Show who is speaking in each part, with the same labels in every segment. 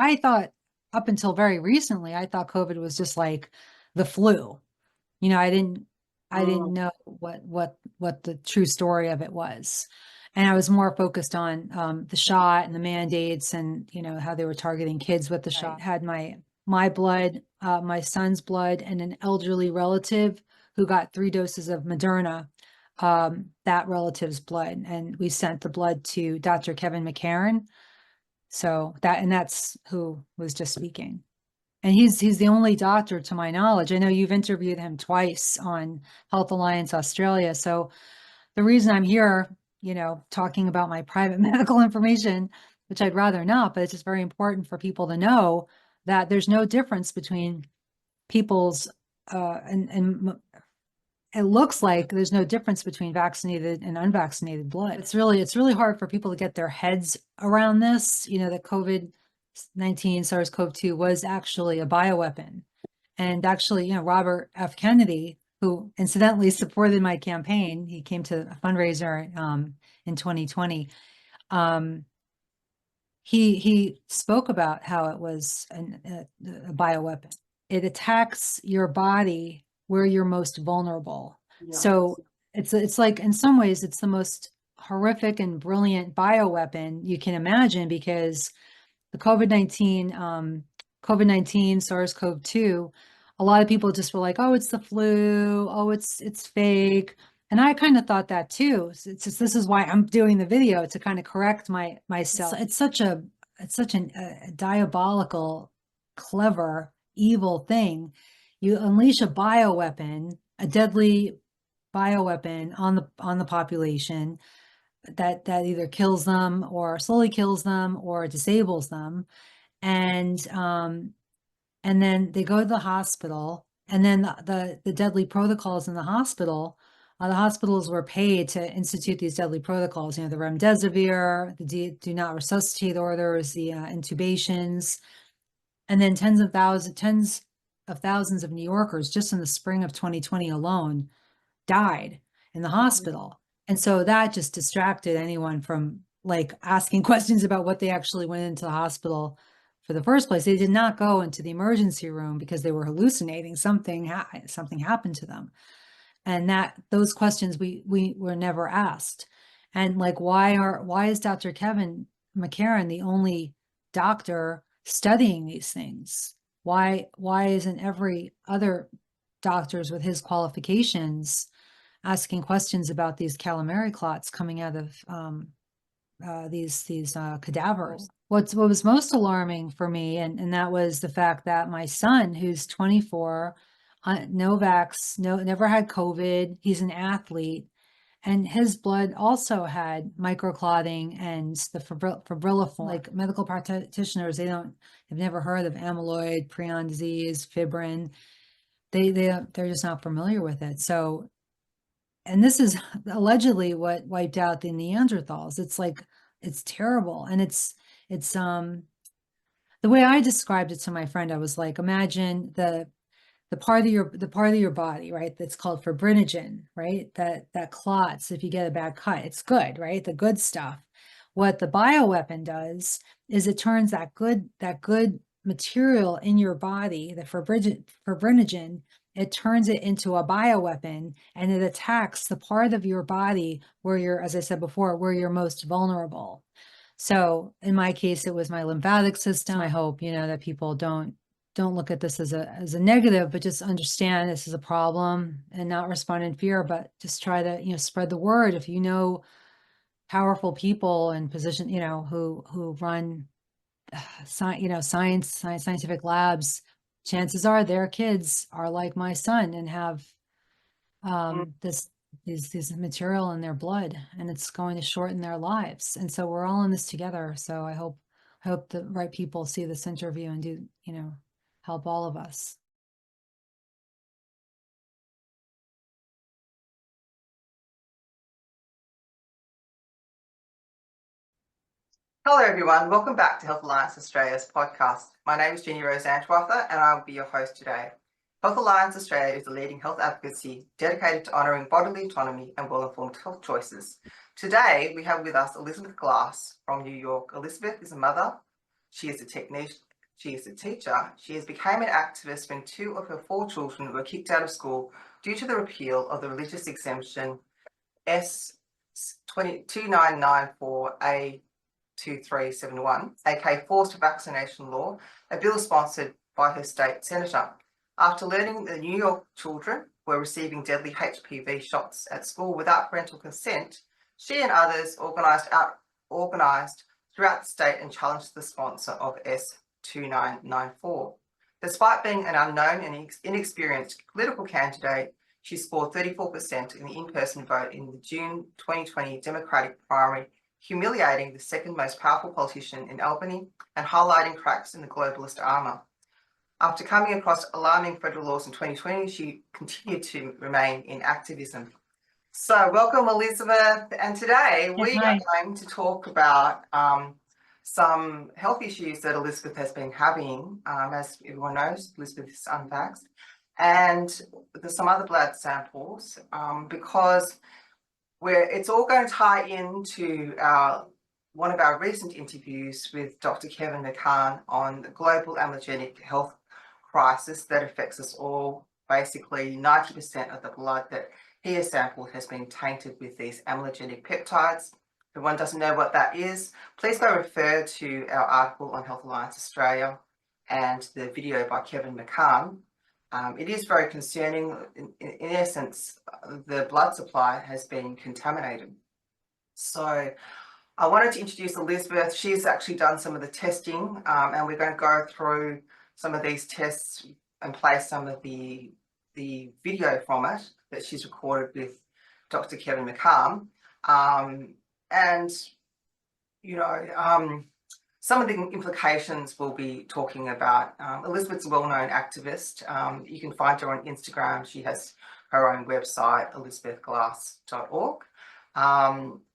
Speaker 1: I thought up until very recently, I thought COVID was just like the flu. You know, I didn't
Speaker 2: Mm,
Speaker 1: know what the true story of it was. And I was more focused on the shot and the mandates and, you know, how they were targeting kids with the shot. Had my blood, my son's blood, and an elderly relative who got 3 doses of Moderna, that relative's blood. And we sent the blood to Dr. Kevin McCarran. So that's who was just speaking. And he's the only doctor, to my knowledge. I know you've interviewed him twice on Health Alliance Australia. So the reason I'm here, you know, talking about my private medical information, which I'd rather not, but it's just very important for people to know that there's no difference between people's and it looks like there's no difference between vaccinated and unvaccinated blood. It's really hard for people to get their heads around this, you know, that COVID-19 SARS-CoV-2 was actually a bioweapon. And actually, you know, Robert F. Kennedy, who incidentally supported my campaign, he came to a fundraiser in 2020. Um, he spoke about how it was a bioweapon. It attacks your body where you're most vulnerable.
Speaker 2: yeah.
Speaker 1: So it's like in some ways it's the most horrific and brilliant bioweapon you can imagine, because the COVID-19 SARS-CoV-2, a lot of people just were like, oh, it's the flu, oh, it's fake. And I kind of thought that too. It's just, this is why I'm doing the video, to kind of correct myself. It's such a diabolical, clever, evil thing. You unleash a bioweapon, a deadly bioweapon on the population that either kills them or slowly kills them or disables them. And and then they go to the hospital, and then the deadly protocols in the hospitals were paid to institute these deadly protocols, you know, the remdesivir, the do not resuscitate orders, the intubations. And then tens of thousands of New Yorkers just in the spring of 2020 alone died in the hospital. And so that just distracted anyone from like asking questions about what they actually went into the hospital for the first place. They did not go into the emergency room because they were hallucinating. Something happened to them. And that those questions we were never asked. And like, why is Dr. Kevin McCarran the only doctor studying these things? Why isn't every other doctors with his qualifications asking questions about these calamari clots coming out of these cadavers? What was most alarming for me, and that was the fact that my son, who's 24, no vax, never had COVID, he's an athlete, and his blood also had microclotting and the fibrilliform. Like medical practitioners, they've never heard of amyloid, prion disease, fibrin. They're just not familiar with it. So, and this is allegedly what wiped out the Neanderthals. It's like, it's terrible. And it's the way I described it to my friend, I was like, imagine the part of your body, right, that's called fibrinogen, right, that clots if you get a bad cut. It's good, right, the good stuff. What the bioweapon does is it turns that good material in your body, the fibrinogen, it turns it into a bioweapon, and it attacks the part of your body where you're, as I said before, where you're most vulnerable. So in my case, it was my lymphatic system. I hope, you know, that people don't look at this as a negative, but just understand this is a problem and not respond in fear, but just try to, you know, spread the word. If you know powerful people in position, you know, who run scientific labs, chances are their kids are like my son and have this material in their blood, and it's going to shorten their lives. And so we're all in this together. So I hope the right people see this interview and do, you know, help all of us.
Speaker 2: Hello, everyone. Welcome back to Health Alliance Australia's podcast. My name is Jenny Rose Antwerther, and I will be your host today. Health Alliance Australia is a leading health advocacy dedicated to honouring bodily autonomy and well-informed health choices. Today, we have with us Elizabeth Glass from New York. Elizabeth is a mother. She is a She is a teacher. She has become an activist when 2 of her 4 children were kicked out of school due to the repeal of the religious exemption S 2994A 2371, aka Forced Vaccination Law, a bill sponsored by her state senator. After learning that New York children were receiving deadly HPV shots at school without parental consent, she and others organised throughout the state and challenged the sponsor of S2994. Despite being an unknown and inexperienced political candidate, she scored 34% in the in-person vote in the June 2020 Democratic primary, humiliating the second most powerful politician in Albany and highlighting cracks in the globalist armour. After coming across alarming federal laws in 2020, she continued to remain in activism. So welcome, Elizabeth. And today
Speaker 1: Yes,
Speaker 2: we are
Speaker 1: hi.
Speaker 2: going to talk about some health issues that Elizabeth has been having. As everyone knows, Elizabeth is unvaxxed. And there's some other blood samples because it's all going to tie into one of our recent interviews with Dr. Kevin McCann on the global amyloidogenic health crisis that affects us all. Basically, 90% of the blood that he has sampled has been tainted with these amyloidogenic peptides. If anyone doesn't know what that is, please go refer to our article on Health Alliance Australia and the video by Kevin McCann. It is very concerning. In essence, the blood supply has been contaminated. So I wanted to introduce Elizabeth. She's actually done some of the testing, and we're going to go through some of these tests and play some of the video from it that she's recorded with Dr. Kevin McCann. And, some of the implications we'll be talking about. Elizabeth's a well-known activist. You can find her on Instagram. She has her own website, elizabethglass.org.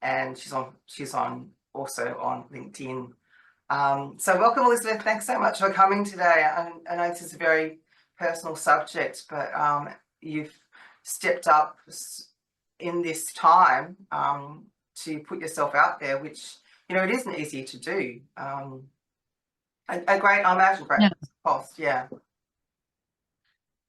Speaker 2: And she's also on LinkedIn. So welcome, Elizabeth. Thanks so much for coming today. I know this is a very personal subject, but you've stepped up in this time to put yourself out there, which it isn't easy to do. I imagine great
Speaker 1: No,
Speaker 2: cost, yeah.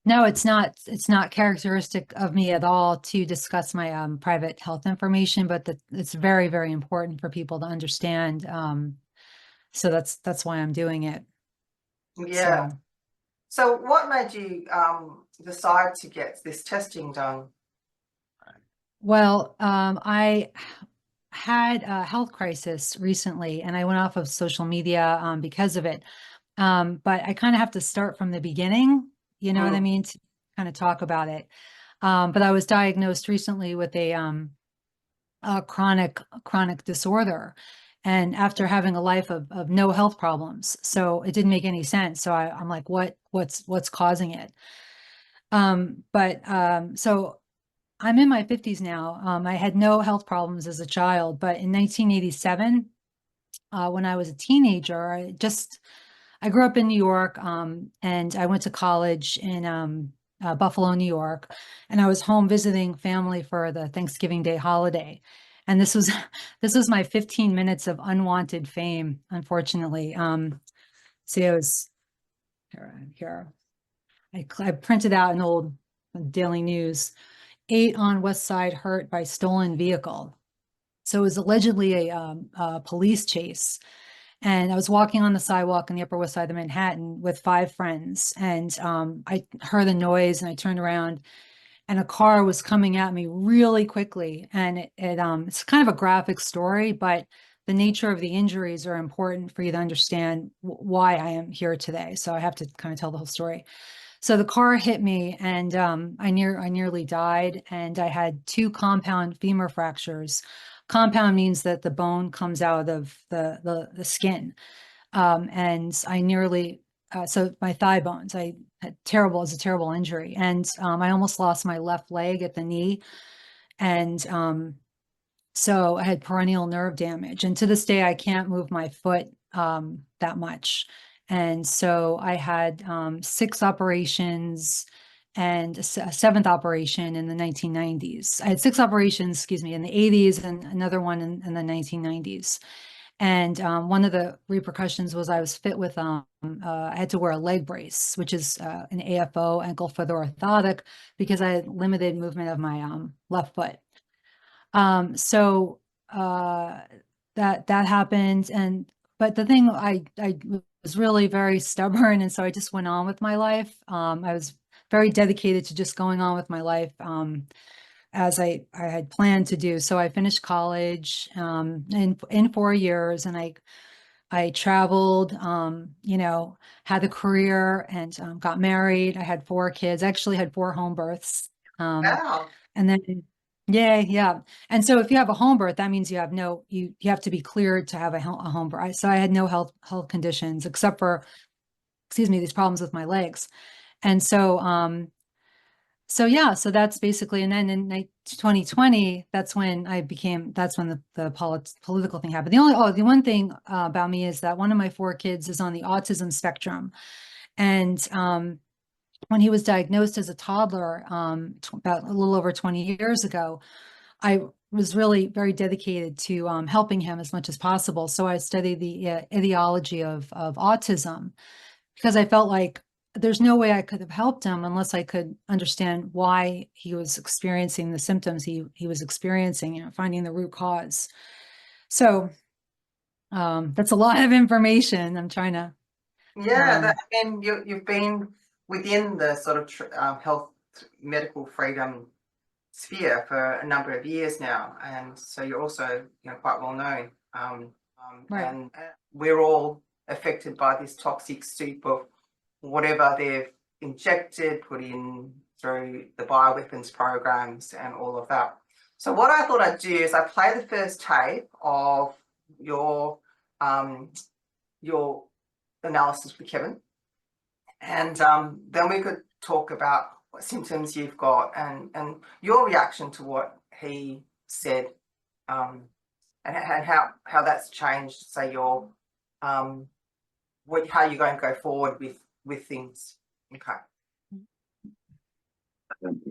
Speaker 1: no, it's not. It's not characteristic of me at all to discuss my private health information, but it's very, very important for people to understand. So that's why I'm doing it.
Speaker 2: Yeah.
Speaker 1: So,
Speaker 2: So what made you decide to get this testing done?
Speaker 1: well, I had a health crisis recently, and I went off of social media because of it. But I kind of have to start from the beginning, you know what I
Speaker 2: Mm.
Speaker 1: mean, to kind of talk about it. But I was diagnosed recently with a chronic disorder, and after having a life of no health problems, so it didn't make any sense. So I'm like, what's causing it? So I'm in my 50s now. I had no health problems as a child, but in 1987, when I was a teenager, I grew up in New York, and I went to college in Buffalo, New York, and I was home visiting family for the Thanksgiving Day holiday. And this was this was my 15 minutes of unwanted fame, unfortunately. See, I was here. I printed out an old Daily News. 8 on West Side hurt by stolen vehicle. So it was allegedly a police chase. And I was walking on the sidewalk in the Upper West Side of Manhattan with 5 friends. And I heard the noise and I turned around and a car was coming at me really quickly. And it's kind of a graphic story, but the nature of the injuries are important for you to understand why I am here today. So I have to kind of tell the whole story. So the car hit me and I nearly died, and I had 2 compound femur fractures. Compound means that the bone comes out of the skin. And I nearly, so my thigh bones, I had it's a terrible injury. And I almost lost my left leg at the knee. And so I had peroneal nerve damage. And to this day, I can't move my foot that much. And so I had 6 operations and a 7th operation in the 1990s. I had 6 operations, excuse me, in the 80s and another one in the 1990s. And one of the repercussions was I was fit with, I had to wear a leg brace, which is an AFO, ankle foot orthotic, because I had limited movement of my left foot. So that happened, and but the thing, I was really very stubborn, and so I just went on with my life. I was very dedicated to just going on with my life, as I had planned to do. So I finished college in 4 years, and I traveled, had a career, and got married. I had 4 kids. I actually had 4 home births. Um,
Speaker 2: Wow.
Speaker 1: and then, yeah, yeah. And so if you have a home birth, that means you have you have to be cleared to have a home birth. So I had no health conditions except for, excuse me, these problems with my legs. And so yeah, so that's basically, and then in 2020, that's when the political thing happened. The one thing about me is that one of my 4 kids is on the autism spectrum. And when he was diagnosed as a toddler, about a little over 20 years ago, I was really very dedicated to helping him as much as possible. So I studied the etiology of autism, because I felt like there's no way I could have helped him unless I could understand why he was experiencing the symptoms he was experiencing, finding the root cause. So that's a lot of information. I'm trying to,
Speaker 2: Yeah,
Speaker 1: um,
Speaker 2: and you've been within the sort of health medical freedom sphere for a number of years now, and so you're also quite well known.
Speaker 1: right.
Speaker 2: And we're all affected by this toxic soup of whatever they've injected, put in through the bioweapons programs, and all of that. So what I thought I'd do is I play the first tape of your um, your analysis with Kevin, and then we could talk about what symptoms you've got and your reaction to what he said, and how that's changed, say, your how you're going to go forward with things. Okay.
Speaker 3: Um,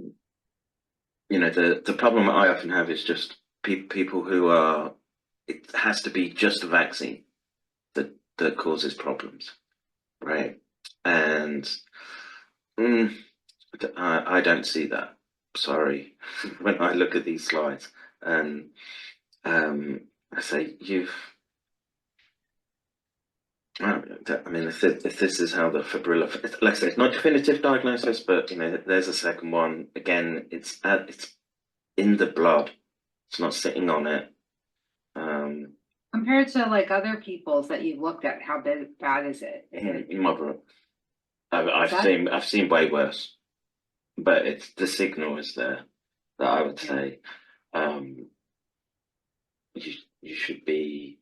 Speaker 3: the problem I often have is just people who are. It has to be just a vaccine that causes problems, right? And mm, I don't see that. Sorry, when I look at these slides, and I say you've. I mean, if this is how the fibrillar, like I say, it's not definitive diagnosis, but there's a second one. Again, it's in the blood. It's not sitting on it.
Speaker 4: Compared to like other people's that you've looked at, how bad is it?
Speaker 3: Moderate.
Speaker 4: That?
Speaker 3: I've seen way worse, but it's the signal is there that I would
Speaker 4: Yeah.
Speaker 3: say you should be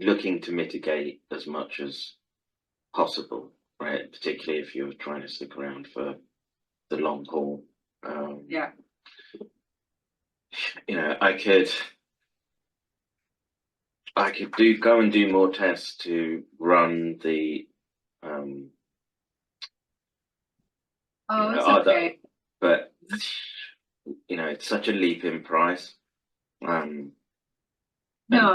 Speaker 3: looking to mitigate as much as possible, right? Particularly if you're trying to stick around for the long haul.
Speaker 4: Yeah.
Speaker 3: I could go and do more tests to run the
Speaker 4: Oh, it's
Speaker 3: other,
Speaker 4: okay.
Speaker 3: but it's such a leap in price. And
Speaker 4: No,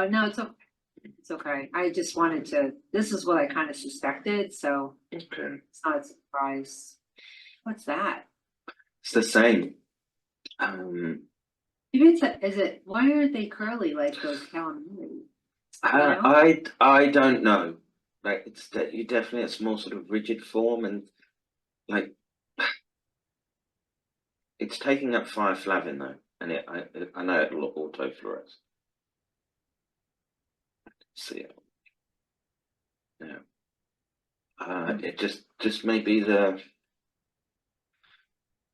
Speaker 4: it's okay. I just wanted to, this is what I kind of suspected, so
Speaker 3: okay,
Speaker 4: it's not a surprise. What's that?
Speaker 3: it's the same.
Speaker 4: Maybe is it, why are they curly like those calamari?
Speaker 3: I don't know. Like it's that you definitely it's more sort of rigid form, and like it's taking up 5-flavin though, and I know it'll autofluoresce. See it. Yeah. It just may be the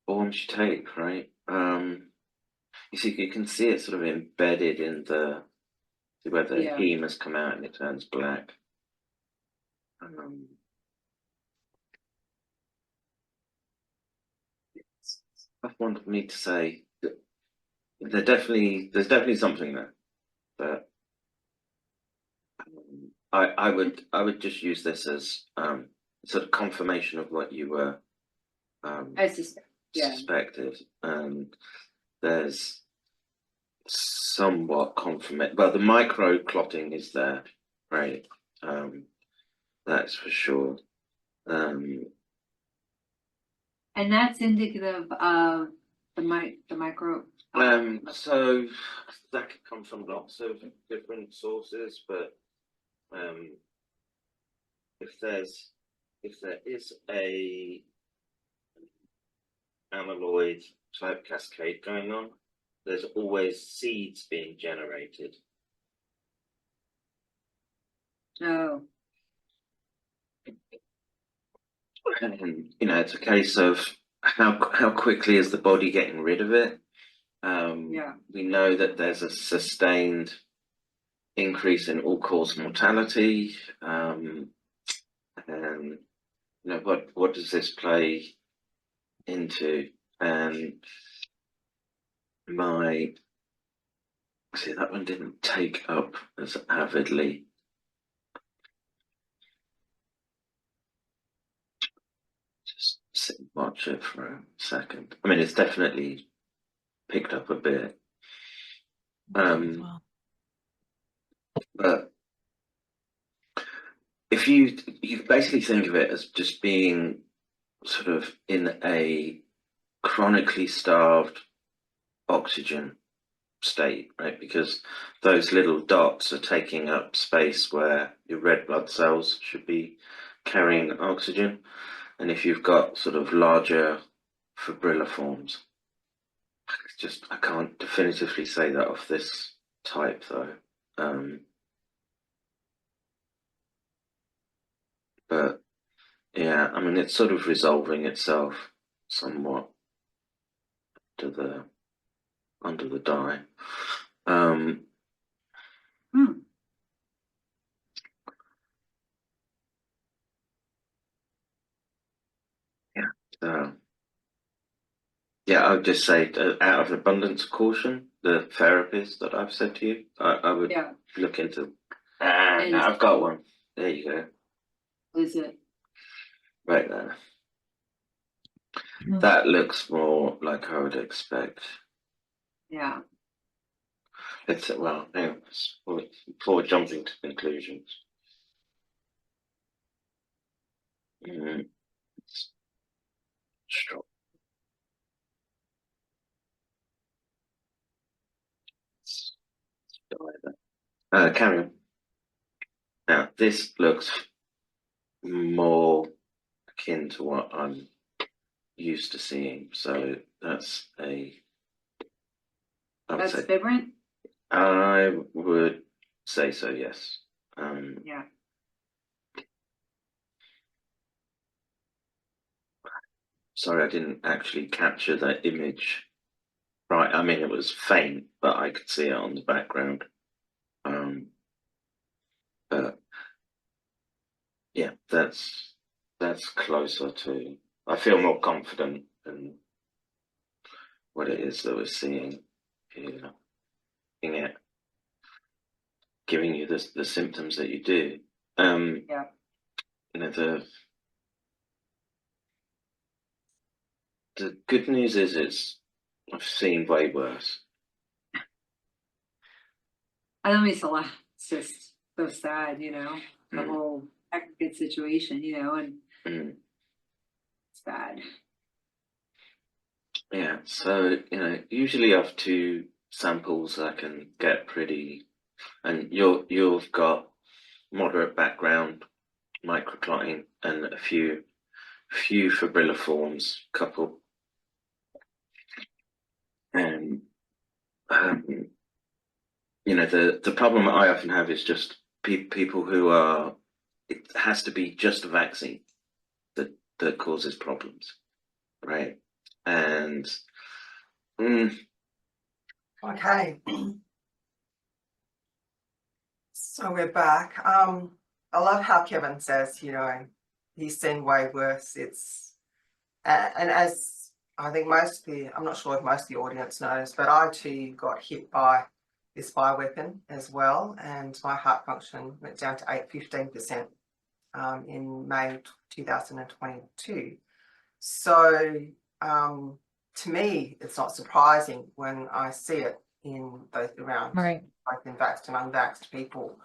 Speaker 3: forms you take, right? You see, you can see it sort of embedded in where the
Speaker 4: Yeah.
Speaker 3: heme has come out and it turns black. It's tough one for me to say. There's definitely something there, but I would just use this as sort of confirmation of what you were
Speaker 4: I suspect, yeah.
Speaker 3: suspected. And there's somewhat confirmation. Well, the micro clotting is there, right? That's for sure.
Speaker 4: And that's indicative of the micro.
Speaker 3: So that could come from lots of different sources, but if there is a amyloid type cascade going on, there's always seeds being generated.
Speaker 4: Oh,
Speaker 3: And it's a case of how quickly is the body getting rid of it.
Speaker 4: yeah.
Speaker 3: We know that there's a sustained increase in all-cause mortality, and what does this play into? And see, that one didn't take up as avidly. Just sit and watch it for a second. I mean, it's definitely picked up a bit.
Speaker 1: Well,
Speaker 3: But if you basically think of it as just being sort of in a chronically starved oxygen state, right? Because those little dots are taking up space where your red blood cells should be carrying oxygen. And if you've got sort of larger fibrrilliforms, I can't definitively say that of this type though. But yeah, I mean, it's sort of resolving itself somewhat under the dye. Yeah, I would just say, out of abundance of caution, the therapies that I've said to you, I would look into. And no, I've got one. There you go.
Speaker 4: Is it?
Speaker 3: Right there. That looks more like I would expect.
Speaker 4: Yeah.
Speaker 3: Well, anyways, before jumping to conclusions. Strong. Carry on. Now, this looks more akin to what I'm used to seeing. So that's
Speaker 4: fibrin?
Speaker 3: I would say so, yes.
Speaker 4: Yeah.
Speaker 3: Sorry, I didn't actually capture that image. Right, I mean, it was faint, but I could see it on the background. But yeah, that's closer to. I feel more confident in what it is that we're seeing here. It giving you the symptoms that you do.
Speaker 4: Yeah.
Speaker 3: The good news is I've seen way worse.
Speaker 4: I don't mean it's a lot. It's just so sad, the whole aggregate situation, and it's bad.
Speaker 3: Yeah, so usually I have 2 samples I can get pretty, and you've got moderate background microclotting and a few fibrilliforms, couple, and the problem I often have is just people who are. It has to be just a vaccine that causes problems, right? And
Speaker 2: Okay. So we're back. I love how Kevin says, he's seen way worse. And as I think I'm not sure if most of the audience knows, but I too got hit by this bioweapon as well, and my heart function went down to 15% in May 2022. So to me, it's not surprising when I see it, in both around
Speaker 1: Right.
Speaker 2: both in vaxxed and unvaxxed people.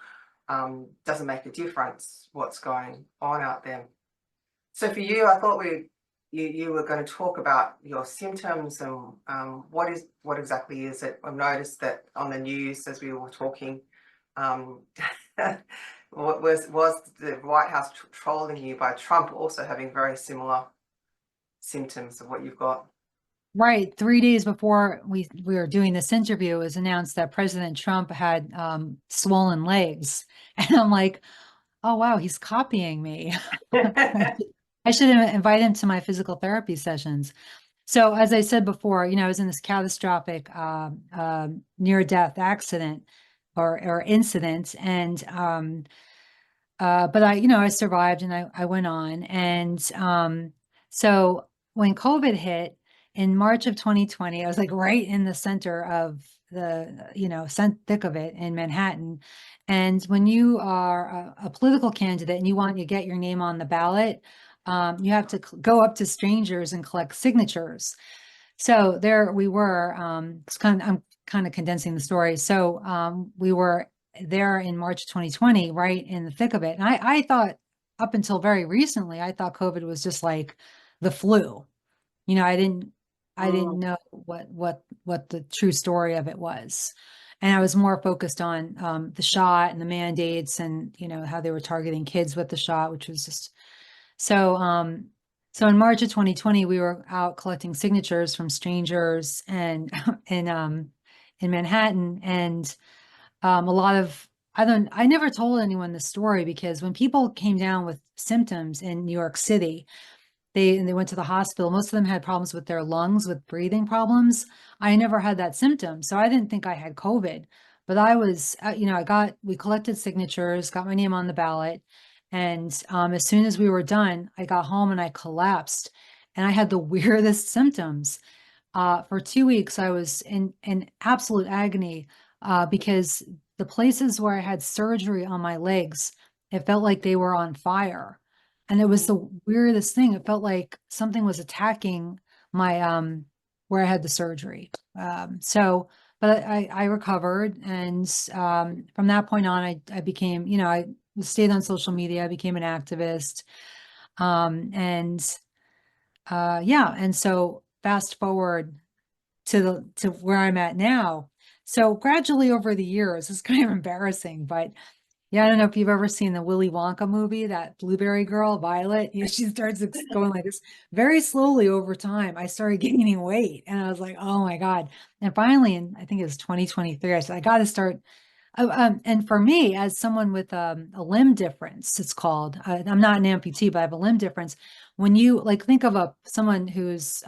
Speaker 2: Doesn't make a difference what's going on out there. So for you, I thought you were going to talk about your symptoms and what exactly is it? I've noticed that on the news as we were talking, what was the White House trolling you by Trump also having very similar symptoms of what you've got?
Speaker 1: Right. 3 days before we were doing this interview, it was announced that President Trump had swollen legs. And I'm like, oh, wow, he's copying me. I should invite him to my physical therapy sessions. So as I said before, I was in this catastrophic near-death accident or incident. And but I survived and I went on. And so when COVID hit in March of 2020, I was like right in the center of the thick of it in Manhattan. And when you are a political candidate and you want to get your name on the ballot, you have to go up to strangers and collect signatures. So there we were. I'm kind of condensing the story. So we were there in March 2020, right in the thick of it. And I thought up until very recently, I thought COVID was just like the flu. I didn't know what the true story of it was. And I was more focused on the shot and the mandates and how they were targeting kids with the shot, which was just so in March of 2020, we were out collecting signatures from strangers and in Manhattan. And a lot of I never told anyone this story because when people came down with symptoms in New York City, they went to the hospital. Most of them had problems with their lungs, with breathing problems. I never had that symptom, so I didn't think I had COVID. But I was, we collected signatures, got my name on the ballot, and as soon as we were done, I got home and I collapsed, and I had the weirdest symptoms. For 2 weeks, I was in absolute agony because the places where I had surgery on my legs, it felt like they were on fire. And it was the weirdest thing. It felt like something was attacking my where I had the surgery. But I recovered, and from that point on, I became, I stayed on social media, I became an activist, and yeah. And so fast forward to where I'm at now. So gradually over the years, it's kind of embarrassing, but yeah, I don't know if you've ever seen the Willy Wonka movie, that blueberry girl, Violet. She starts going like this very slowly over time. I started gaining weight and I was like, oh my God. And finally, I think it was 2023, I said, I got to start. And for me, as someone with a limb difference, it's called, I'm not an amputee, but I have a limb difference. When you think of someone who's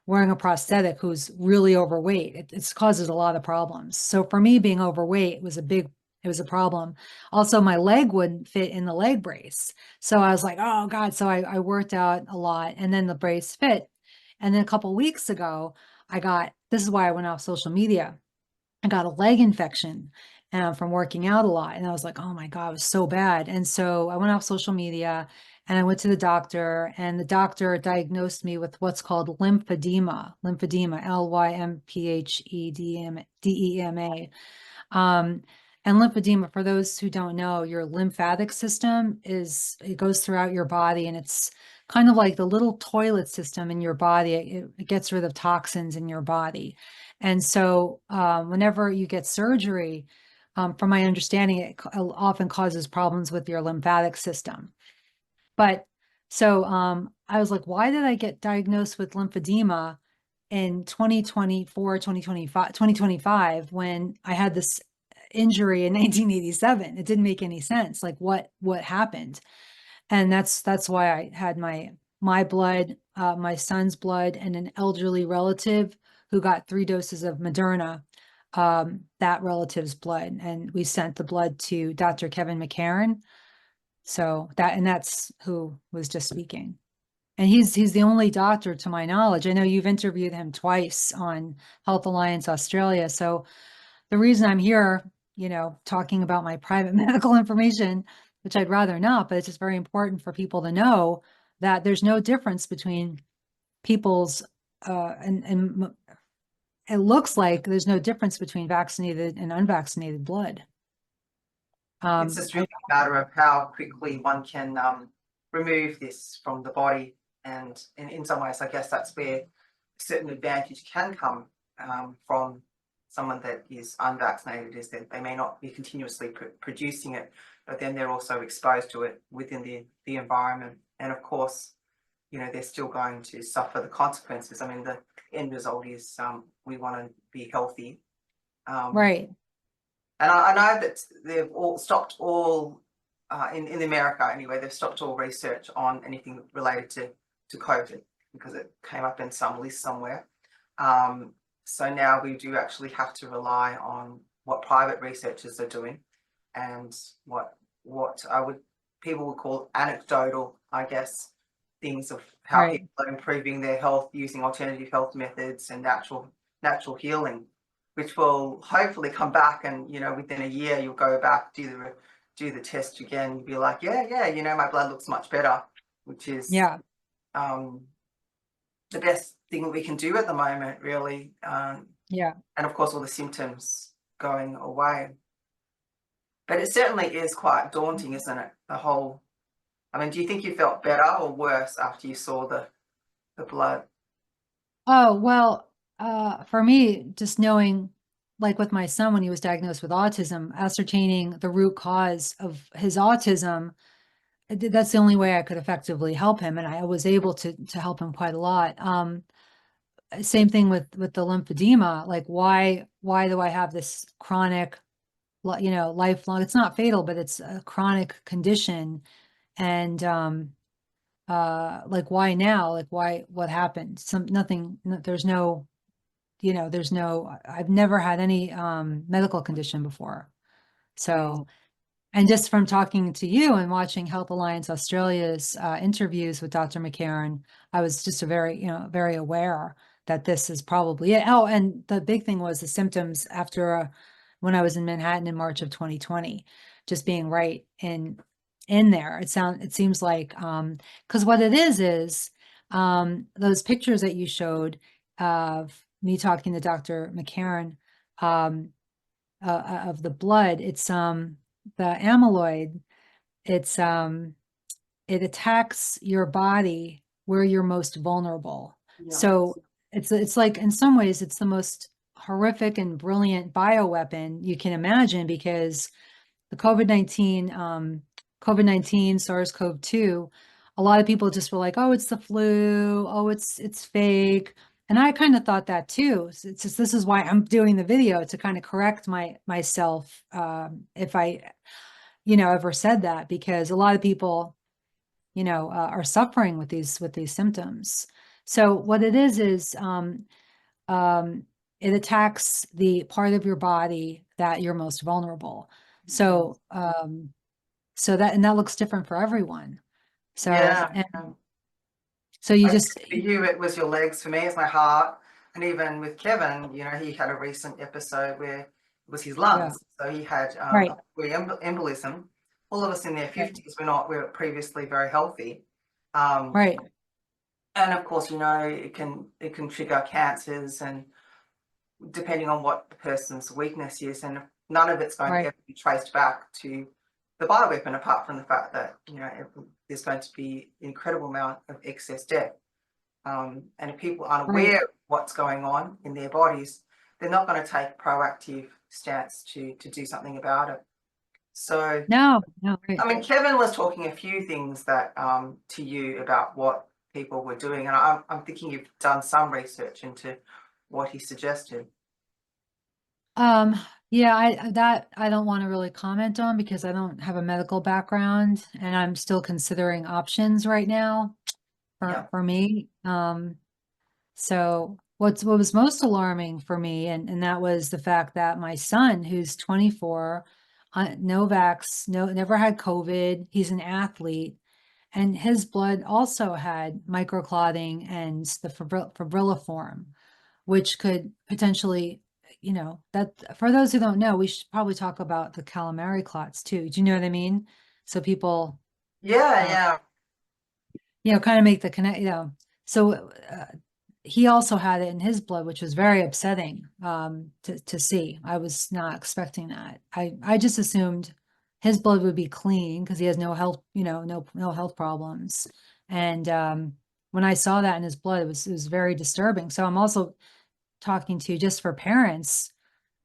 Speaker 1: wearing a prosthetic who's really overweight, it causes a lot of problems. So for me, being overweight was it was a problem. Also, my leg wouldn't fit in the leg brace. So I was like, oh God. So I worked out a lot and then the brace fit. And then a couple of weeks ago, this is why I went off social media. I got a leg infection from working out a lot. And I was like, oh my God, it was so bad. And so I went off social media and I went to the doctor, and the doctor diagnosed me with what's called lymphedema, Lymphedema. And lymphedema, for those who don't know, your lymphatic system it goes throughout your body, and it's kind of like the little toilet system in your body. It gets rid of toxins in your body. And so whenever you get surgery, from my understanding, it often causes problems with your lymphatic system. But so I was like, why did I get diagnosed with lymphedema in 2024, 2025 when I had this injury in 1987? It didn't make any sense. Like what happened? And that's why I had my blood, my son's blood, and an elderly relative who got 3 doses of Moderna, that relative's blood, and we sent the blood to Dr. Kevin McCarran. So that's who was just speaking. And he's the only doctor, to my knowledge. I know you've interviewed him twice on Health Alliance Australia. So the reason I'm here, talking about my private medical information, which I'd rather not, but it's just very important for people to know that there's no difference between people's and it looks like there's no difference between vaccinated and unvaccinated blood.
Speaker 2: It's just really a matter of how quickly one can remove this from the body. And in some ways, I guess that's where a certain advantage can come from someone that is unvaccinated, is that they may not be continuously producing it, but then they're also exposed to it within the environment. And of course, you know, they're still going to suffer the consequences. I mean, the end result is we want to be healthy.
Speaker 1: Right.
Speaker 2: And I know that they've all stopped all, in America anyway, they've stopped all research on anything related to COVID because it came up in some list somewhere. So now we do actually have to rely on what private researchers are doing and what people would call anecdotal, I guess, things of how
Speaker 1: Right.
Speaker 2: people are improving their health using alternative health methods and natural healing, which will hopefully come back, and you know, within a year you'll go back, do the test again, you'll be like, yeah, you know, my blood looks much better, which is
Speaker 1: Yeah.
Speaker 2: the best thing that we can do at the moment, really.
Speaker 1: Yeah.
Speaker 2: And of course all the symptoms going away. But it certainly is quite daunting, isn't it? The whole, I mean, do you think you felt better or worse after you saw the blood?
Speaker 1: Oh, well, for me, just knowing, like with my son, when he was diagnosed with autism, ascertaining the root cause of his autism, that's the only way I could effectively help him. And I was able to help him quite a lot. Same thing with the lymphedema. Like, why do I have this chronic, you know, lifelong, it's not fatal, but it's a chronic condition. And, like, why now? Like, what happened? Nothing, there's no, you know, I've never had any, medical condition before. So, and just from talking to you and watching Health Alliance Australia's interviews with Dr. McCarran, I was just very aware that this is probably it. Oh, and the big thing was the symptoms after when I was in Manhattan in March of 2020, just being right in there. It seems like because what it is those pictures that you showed of me talking to Dr. McCarran of the blood, it's the amyloid, it's it attacks your body where you're most vulnerable.
Speaker 2: Yeah.
Speaker 1: So it's like, in some ways, it's the most horrific and brilliant bioweapon you can imagine, because the COVID-19, SARS-CoV-2, a lot of people just were like, oh, it's the flu, oh, it's fake. And I kind of thought that too. It's just, this is why I'm doing the video, to kind of correct myself, if I, you know, ever said that, because a lot of people, you know, are suffering with these symptoms. So what it is it attacks the part of your body that you're most vulnerable. So that looks different for everyone. So
Speaker 2: Yeah.
Speaker 1: and so you
Speaker 2: I guess
Speaker 1: just
Speaker 2: for you, it was your legs. For me, it's my heart. And even with Kevin, you know, he had a recent episode where it was his lungs. So he had
Speaker 1: right,
Speaker 2: a embolism. All of us in their 50s we're previously very healthy.
Speaker 1: right,
Speaker 2: And of course, you know, it can trigger cancers, and depending on what the person's weakness is, and none of it's going to
Speaker 1: right,
Speaker 2: ever be traced back to the bioweapon, apart from the fact that, you know, there's going to be an incredible amount of excess death. And if people aren't
Speaker 1: right.
Speaker 2: aware of what's going on in their bodies, they're not going to take proactive stance to do something about it. So,
Speaker 1: No, right.
Speaker 2: I mean, Kevin was talking a few things that to you about what people were doing, and I'm thinking you've done some research into what he suggested.
Speaker 1: Yeah, I don't want to really comment on, because I don't have a medical background, and I'm still considering options right now
Speaker 2: Yeah.
Speaker 1: for me. So what was most alarming for me, and that was the fact that my son, who's 24, no vax, never had COVID, he's an athlete, and his blood also had microclotting and the fibrilliform, which could potentially, you know, that for those who don't know, we should probably talk about the calamari clots too. Do you know what I mean? So people,
Speaker 2: Yeah,
Speaker 1: you know, kind of make the connect, you know. So he also had it in his blood, which was very upsetting to see. I was not expecting that. I just assumed his blood would be clean because he has no health, no health problems. And when I saw that in his blood, it was very disturbing. So I'm also talking to, just for parents,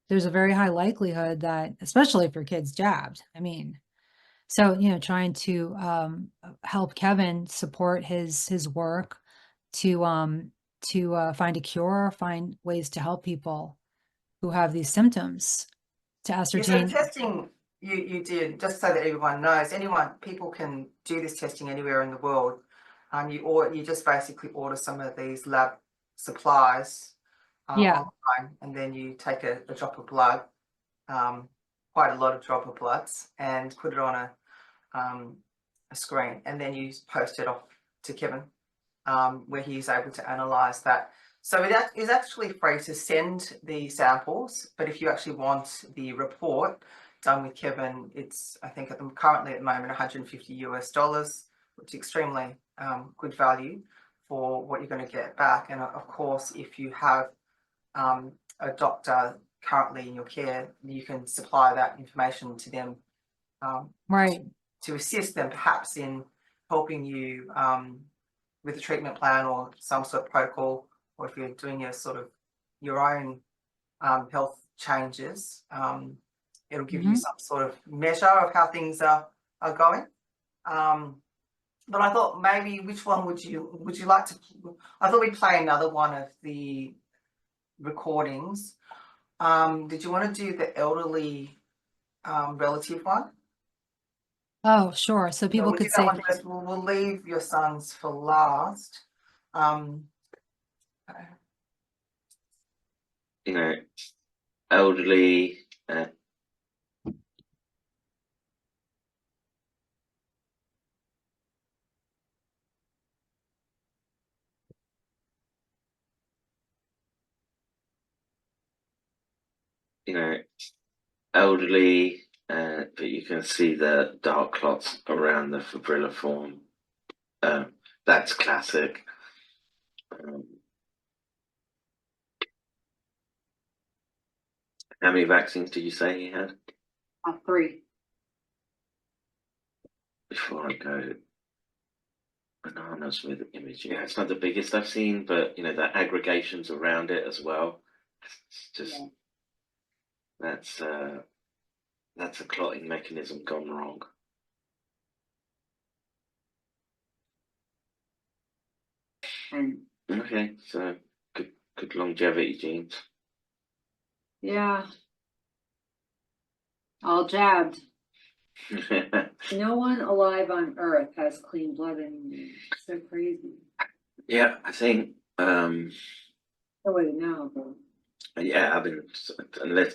Speaker 1: there's a very high likelihood that, especially if your kid's jabbed, I mean, so, trying to help Kevin support his work to find a cure, find ways to help people who have these symptoms to
Speaker 2: Yeah, so the
Speaker 1: ascertain.
Speaker 2: testing you did, just so that everyone knows, people can do this testing anywhere in the world. You just basically order some of these lab supplies
Speaker 1: Yeah.
Speaker 2: online, and then you take a drop of blood, quite a lot of drop of bloods, and put it on a screen, and then you post it off to Kevin, where he's able to analyze that. So it is actually free to send the samples, but if you actually want the report done with Kevin, it's, I think currently at the moment, $150, which is extremely good value for what you're going to get back. And of course, if you have a doctor currently in your care, you can supply that information to them,
Speaker 1: Right.
Speaker 2: to assist them perhaps in helping you with a treatment plan or some sort of protocol, or if you're doing your own health changes, it'll give you some sort of measure of how things are going. But I thought maybe, which one would you like to? I thought we'd play another one of the recordings. Did you want to do the elderly relative one?
Speaker 1: Oh, sure. So people
Speaker 2: We'll do
Speaker 1: could
Speaker 2: that
Speaker 1: say,
Speaker 2: one first. We'll leave your sons for last.
Speaker 3: Elderly. Elderly, but you can see the dark clots around the fibrillariform. That's classic. How many vaccines did you say he had?
Speaker 4: 3.
Speaker 3: Before I go bananas with the image. Yeah, it's not the biggest I've seen, but the aggregations around it as well. It's just that's a clotting mechanism gone wrong. Okay, so good longevity genes.
Speaker 4: Yeah. All jabbed. No one alive on Earth has clean blood anymore. So crazy.
Speaker 3: Yeah, I think
Speaker 4: Nobody knows.
Speaker 3: yeah, I mean,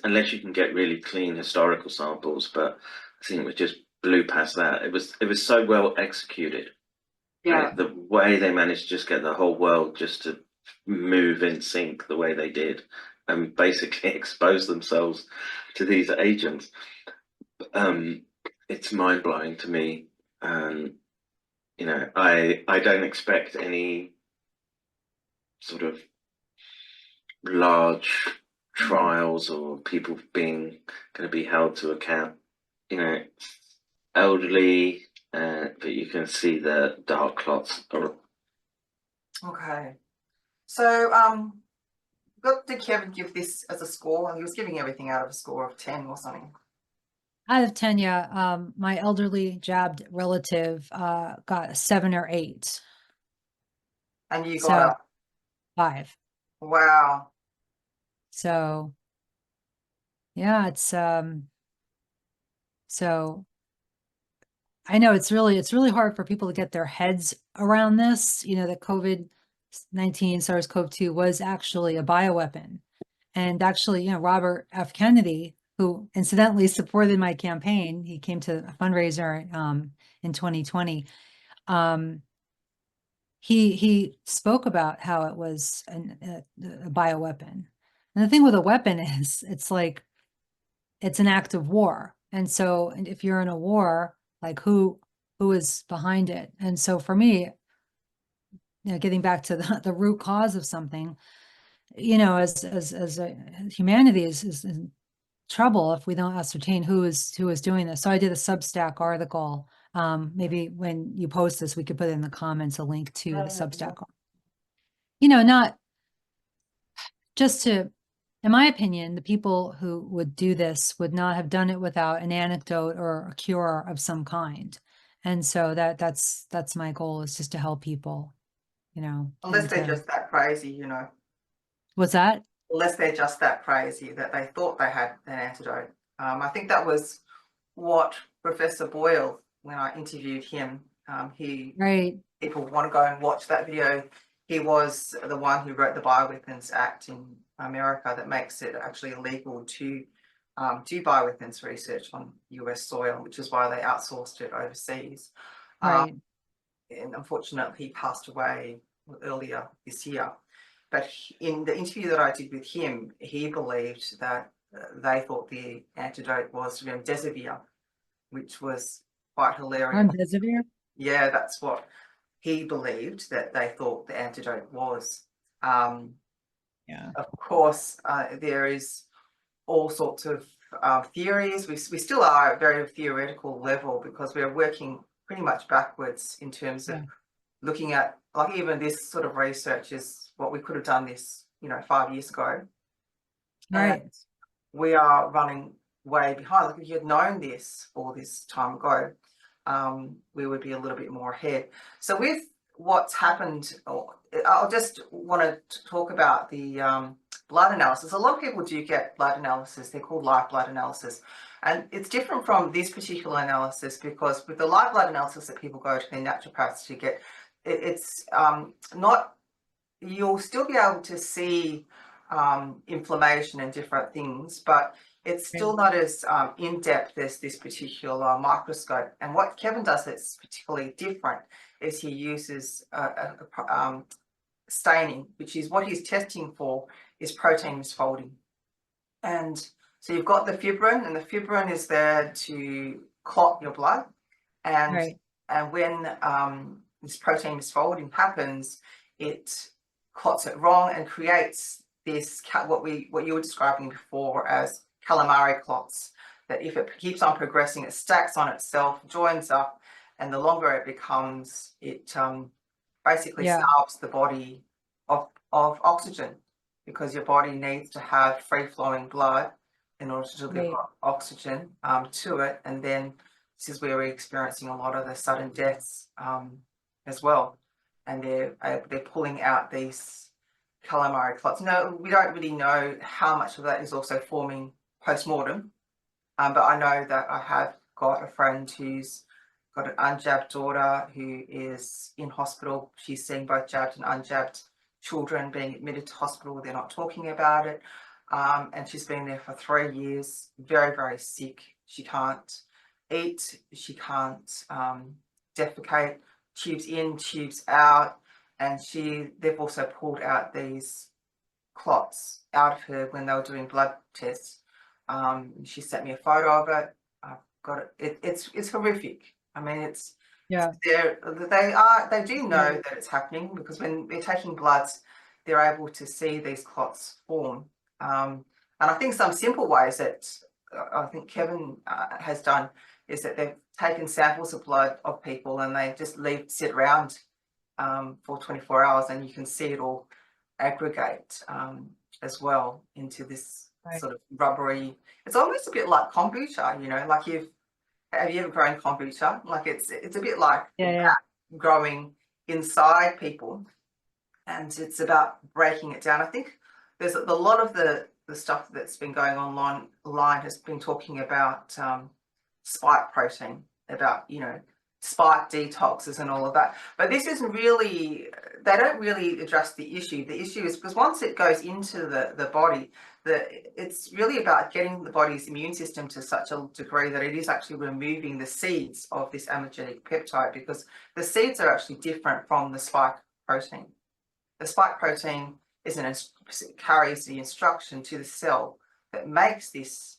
Speaker 3: unless you can get really clean historical samples, but I think we just blew past that. It was so well executed.
Speaker 4: Yeah.
Speaker 3: Right? The way they managed to just get the whole world just to move in sync the way they did, and basically expose themselves to these agents. It's mind blowing to me, and I don't expect any sort of large trials or people being going to be held to account. Elderly, but you can see the dark clots.
Speaker 2: Okay. So, what did Kevin give this as a score? He was giving everything out of a score of 10 or something.
Speaker 1: out of 10, yeah, my elderly jabbed relative got a 7 or 8.
Speaker 2: And you
Speaker 1: So
Speaker 2: got
Speaker 1: 5.
Speaker 2: wow.
Speaker 1: So yeah, it's so I know it's really hard for people to get their heads around this, that COVID-19 SARS-CoV-2 was actually a bioweapon. And actually, Robert F. Kennedy, who incidentally supported my campaign, he came to a fundraiser in 2020. He spoke about how it was a bioweapon. And the thing with a weapon is it's like it's an act of war. And so if you're in a war, like who is behind it? And so for me, getting back to the root cause of something, as humanity is in trouble if we don't ascertain who is doing this. So I did a Substack article. Maybe when you post this, we could put in the comments a link to the Substack. Not just to, in my opinion, the people who would do this would not have done it without an antidote or a cure of some kind. And so that's my goal, is just to help people,
Speaker 2: Unless they're just that crazy,
Speaker 1: What's that?
Speaker 2: Unless they're just that crazy that they thought they had an antidote. I think that was what Professor Boyle, when I interviewed him,
Speaker 1: Right.
Speaker 2: people want to go and watch that video. He was the one who wrote the Bioweapons Act in America that makes it actually illegal to do bioweapons research on US soil, which is why they outsourced it overseas.
Speaker 1: Right.
Speaker 2: And unfortunately, he passed away earlier this year. But in the interview that I did with him, he believed that they thought the antidote was remdesivir, which was quite hilarious.
Speaker 1: Remdesivir?
Speaker 2: Yeah, that's what he believed that they thought the antidote was.
Speaker 1: Yeah.
Speaker 2: Of course, there is all sorts of theories. We still are at a very theoretical level because we're working pretty much backwards in terms of looking at, like, even this sort of research is what we could have done this, 5 years ago.
Speaker 1: Right.
Speaker 2: And we are running way behind. Like, if you had known this all this time ago, we would be a little bit more ahead. So with what's happened, I'll just want to talk about the blood analysis. A lot of people do get blood analysis. They're called live blood analysis. And it's different from this particular analysis because with the live blood analysis that people go to their naturopaths to get, it's not, you'll still be able to see inflammation and different things, but it's still not as in-depth as this particular microscope. And what Kevin does that's particularly different is he uses staining, which is what he's testing for is protein misfolding. And so you've got the fibrin, and the fibrin is there to clot your blood. And when this protein misfolding happens, it clots it wrong and creates this, what you were describing before as calamari clots, that if it keeps on progressing, it stacks on itself, joins up, and the longer it becomes, it basically starves the body of oxygen, because your body needs to have free-flowing blood in order to deliver oxygen to it. And then this is where we're experiencing a lot of the sudden deaths as well. And they're pulling out these calamari clots. No, we don't really know how much of that is also forming post-mortem, but I know that I have got a friend who's got an unjabbed daughter who is in hospital. She's seeing both jabbed and unjabbed children being admitted to hospital. They're not talking about it. And she's been there for 3 years, very, very sick. She can't eat, she can't defecate, tubes in, tubes out. And they've also pulled out these clots out of her when they were doing blood tests. She sent me a photo of it. I've got it. It's horrific. I mean, it's they do know that it's happening, because when they're taking bloods, they're able to see these clots form. And I think some simple ways that I think Kevin has done is that they've taken samples of blood of people and they just sit around for 24 hours, and you can see it all aggregate as well into this sort of rubbery. It's almost a bit like kombucha, like have you ever grown kombucha? Like it's a bit like growing inside people, and it's about breaking it down. I think there's a lot of the stuff that's been going online has been talking about spike protein, about spike detoxes and all of that. But this isn't really, they don't really address the issue. The issue is because once it goes into the body, it's really about getting the body's immune system to such a degree that it is actually removing the seeds of this amyloidogenic peptide, because the seeds are actually different from the spike protein. The spike protein carries the instruction to the cell that makes this,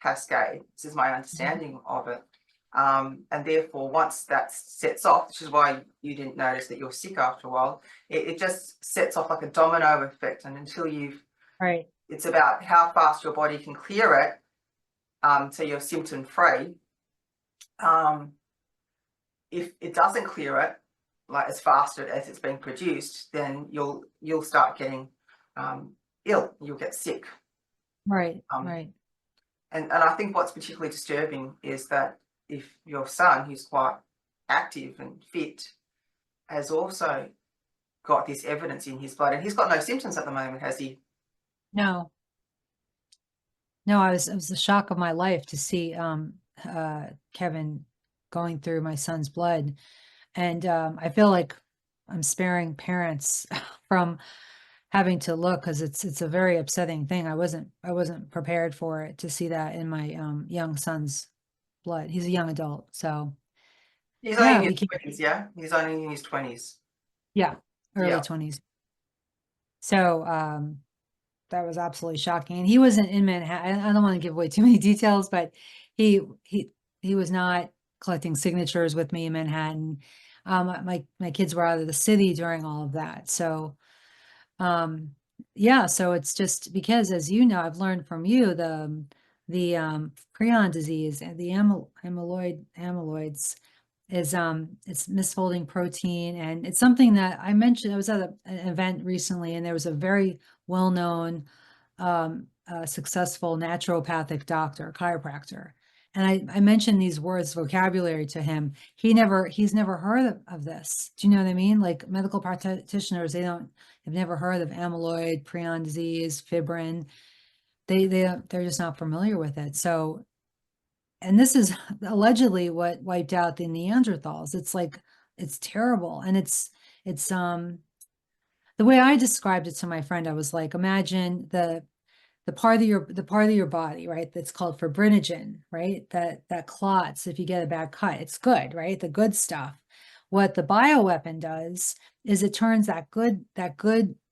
Speaker 2: cascade. This is my understanding of it. And therefore, once that sets off, which is why you didn't notice that you're sick after a while, it just sets off like a domino effect. And until you've,
Speaker 1: Right.
Speaker 2: it's about how fast your body can clear it, so you're symptom free. If it doesn't clear it, like as fast as it's being produced, then you'll start getting ill. You'll get sick.
Speaker 1: Right. Right.
Speaker 2: And I think what's particularly disturbing is that if your son, who's quite active and fit, has also got this evidence in his blood, and he's got no symptoms at the moment, has he?
Speaker 1: No. No, it was the shock of my life to see Kevin going through my son's blood. And I feel like I'm sparing parents from having to look, because it's a very upsetting thing. I wasn't prepared for it, to see that in my young son's blood. He's a young adult, so
Speaker 2: He's
Speaker 1: yeah,
Speaker 2: only in
Speaker 1: we
Speaker 2: his
Speaker 1: can,
Speaker 2: 20s, yeah? He's only in his 20s.
Speaker 1: yeah, early
Speaker 2: Yeah.
Speaker 1: 20s. So that was absolutely shocking. And he wasn't in Manhattan. I don't want to give away too many details, but he was not collecting signatures with me in Manhattan. My kids were out of the city during all of that. So yeah, so it's just because, as you know, I've learned from you, the prion disease and the amyloids is it's misfolding protein, and it's something that I mentioned. I was at an event recently, and there was a very well-known successful naturopathic doctor, chiropractor, and I mentioned these words, vocabulary, to him. He's never heard of this. Do you know what I mean? Like, medical practitioners, have never heard of amyloid, prion disease, fibrin. They're just not familiar with it. So, and this is allegedly what wiped out the Neanderthals. It's like, it's terrible. And it's the way I described it to my friend, I was like, imagine the part of your body, right, that's called fibrinogen, right, that clots if you get a bad cut. It's good, right, the good stuff. What the bioweapon does is it turns that good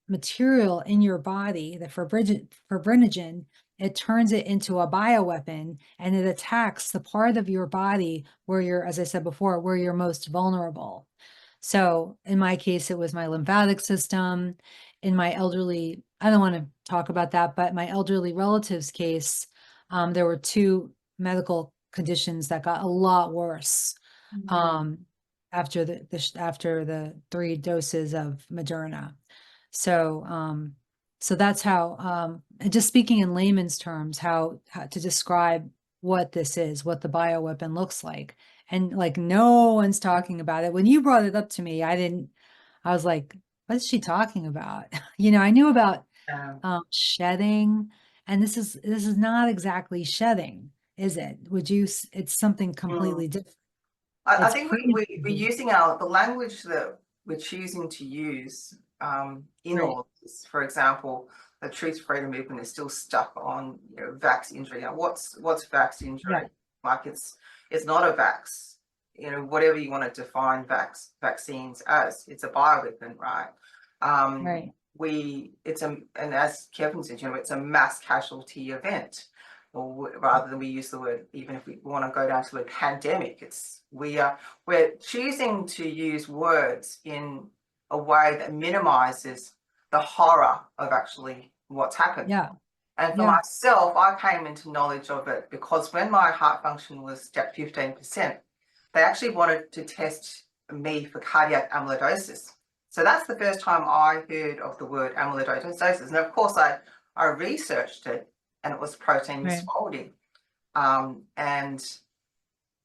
Speaker 1: material in your body, the fibrinogen, it turns it into a bioweapon, and it attacks the part of your body where you're, as I said before, where you're most vulnerable. So in my case, it was my lymphatic system. In my elderly, I don't want to talk about that, but my elderly relative's case, there were two medical conditions that got a lot worse after the 3 doses of Moderna. So so that's how, and just speaking in layman's terms, how to describe what this is, what the bioweapon looks like. And like, no one's talking about it. When you brought it up to me, I was like, what is she talking about? You know, I knew about shedding, and this is not exactly shedding, is it? It's something completely different.
Speaker 2: I
Speaker 1: It's
Speaker 2: think we're using the language that we're choosing to use in
Speaker 1: Right.
Speaker 2: all of this. For example, the Truth Freedom movement is still stuck on, vax injury. Now, what's vax injury?
Speaker 1: Yeah.
Speaker 2: Like, it's not a vax. Whatever you want to define vaccines as, it's a bioweapon, right?
Speaker 1: Right.
Speaker 2: And as Kevin said, it's a mass casualty event. Or rather than we use the word, even if we want to go down to the word pandemic, we're choosing to use words in a way that minimizes the horror of actually what's happened.
Speaker 1: Yeah.
Speaker 2: And for myself, I came into knowledge of it because when my heart function was at 15%, they actually wanted to test me for cardiac amyloidosis. So that's the first time I heard of the word amyloidosis. And of course, I researched it, and it was protein misfolding. And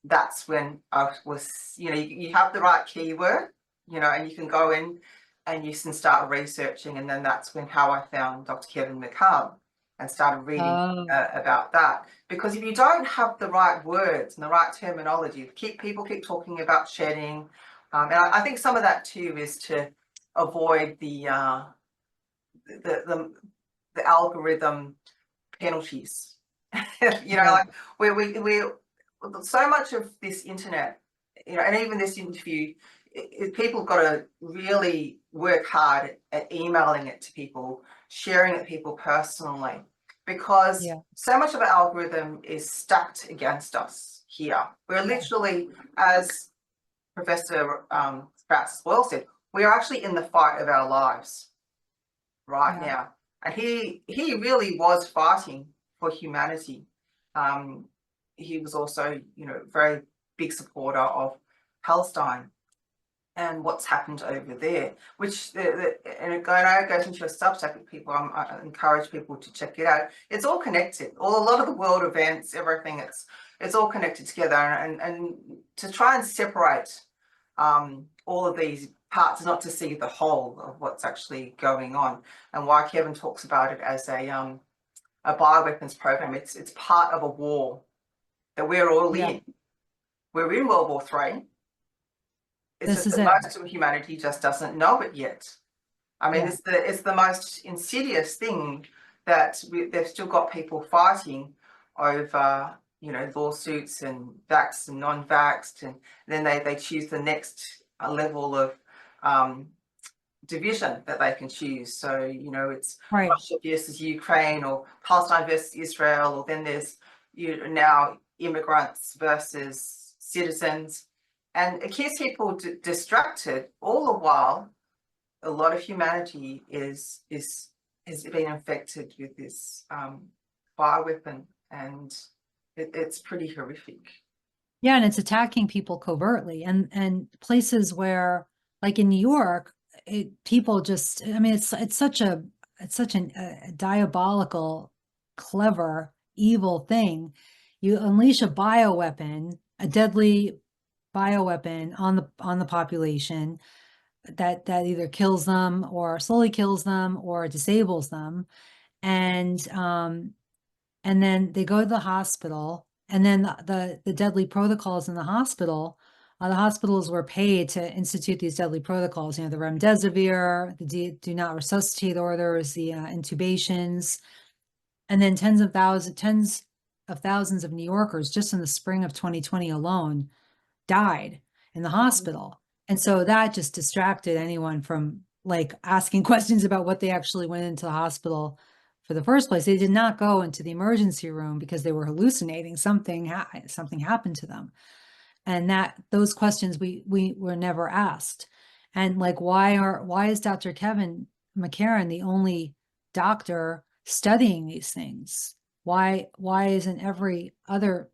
Speaker 2: that's when I was, you have the right keyword, and you can go in and you can start researching. And then that's how I found Dr. Kevin McCall and started reading about that. Because if you don't have the right words and the right terminology, people keep talking about shedding. And I think some of that too is to avoid the algorithm penalties. Like we so much of this internet, and even this interview, people got to really work hard at emailing it to people, sharing it to people personally, because so much of the algorithm is stacked against us. here. We're literally, as Professor Sprouts as well said, we are actually in the fight of our lives right now. And he really was fighting for humanity. He was also, you know, very big supporter of Palestine and what's happened over there, which and it goes into a Substack. People, I encourage people to check it out. It's all connected. A lot of the world events, everything, it's all connected together. And to try and separate all of these parts, not to see the whole of what's actually going on, and why Kevin talks about it as a bioweapons program. It's part of a war that we're all in. We're in World War III. It's just that most of humanity just doesn't know it yet. I mean, it's the most insidious thing that they've still got people fighting over, you know, lawsuits and vaxxed and non-vaxxed, and then they choose the next level of division that they can choose. So, you know, it's Russia versus Ukraine, or Palestine versus Israel, or then there's now immigrants versus citizens. And it keeps people distracted, all the while a lot of humanity has been infected with this bioweapon, and it's pretty horrific.
Speaker 1: Yeah, and it's attacking people covertly, and places where, like in New York, people just, I mean, it's such a diabolical, clever, evil thing. You unleash a bioweapon, a deadly bioweapon on the population that either kills them or slowly kills them or disables them, and then they go to the hospital, and then the deadly protocols in the hospitals were paid to institute these deadly protocols, you know, the remdesivir, the do not resuscitate orders, the intubations, and then tens of thousands of New Yorkers just in the spring of 2020 alone died in the hospital. And so that just distracted anyone from like asking questions about what they actually went into the hospital for the first place. They did not go into the emergency room because they were hallucinating. Something happened to them. And those questions we were never asked. And like, why is Dr. Kevin McCarran the only doctor studying these things? Why isn't every other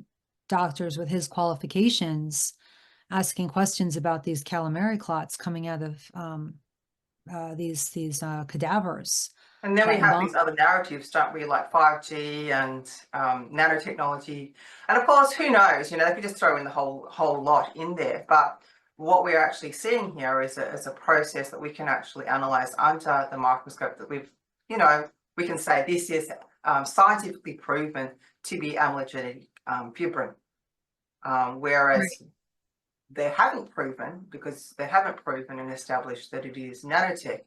Speaker 1: doctors with his qualifications asking questions about these calamari clots coming out of these cadavers?
Speaker 2: And then we have these other narratives, don't we, like 5G and nanotechnology. And of course, who knows, you know, they could just throw in the whole lot in there. But what we're actually seeing here is a process that we can actually analyze under the microscope, that we've, you know, we can say this is scientifically proven to be amyloidogenic fibrin. Whereas they haven't proven, and established that it is nanotech.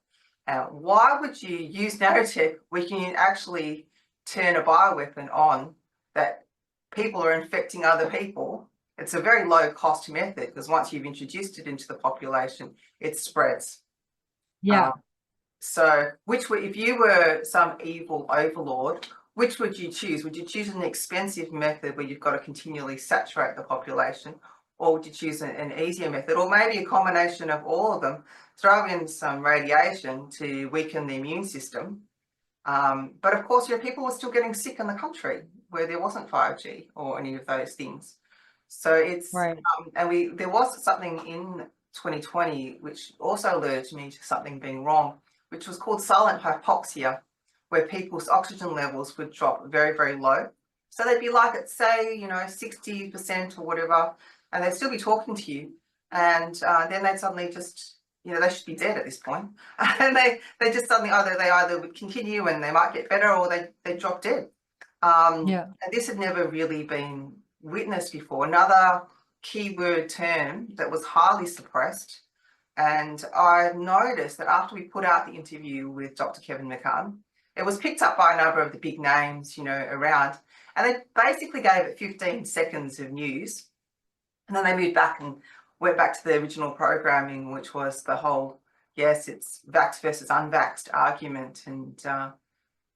Speaker 2: Why would you use nanotech when you can actually turn a bioweapon on that people are infecting other people? It's a very low cost method, because once you've introduced it into the population, it spreads.
Speaker 1: Yeah.
Speaker 2: So if you were some evil overlord, which would you choose? Would you choose an expensive method where you've got to continually saturate the population? Or would you choose an easier method, or maybe a combination of all of them? Throw in some radiation to weaken the immune system. But of course, you know, people were still getting sick in the country where there wasn't 5G or any of those things. So it's, and there was something in 2020 which also alerted me to something being wrong, which was called silent hypoxia, where people's oxygen levels would drop very, very low. So they'd be like, at say, you know, 60% or whatever, and they'd still be talking to you, and then they'd suddenly just, you know, they should be dead at this point, and they just suddenly they either would continue and they might get better, or they drop dead. And this had never really been witnessed before. Another keyword term that was highly suppressed, and I noticed that after we put out the interview with Dr. Kevin McCarran, it was picked up by a number of the big names, you know, around, and they basically gave it 15 seconds of news. And then they moved back and went back to the original programming, which was the whole, yes, it's vaxxed versus unvaxxed argument, and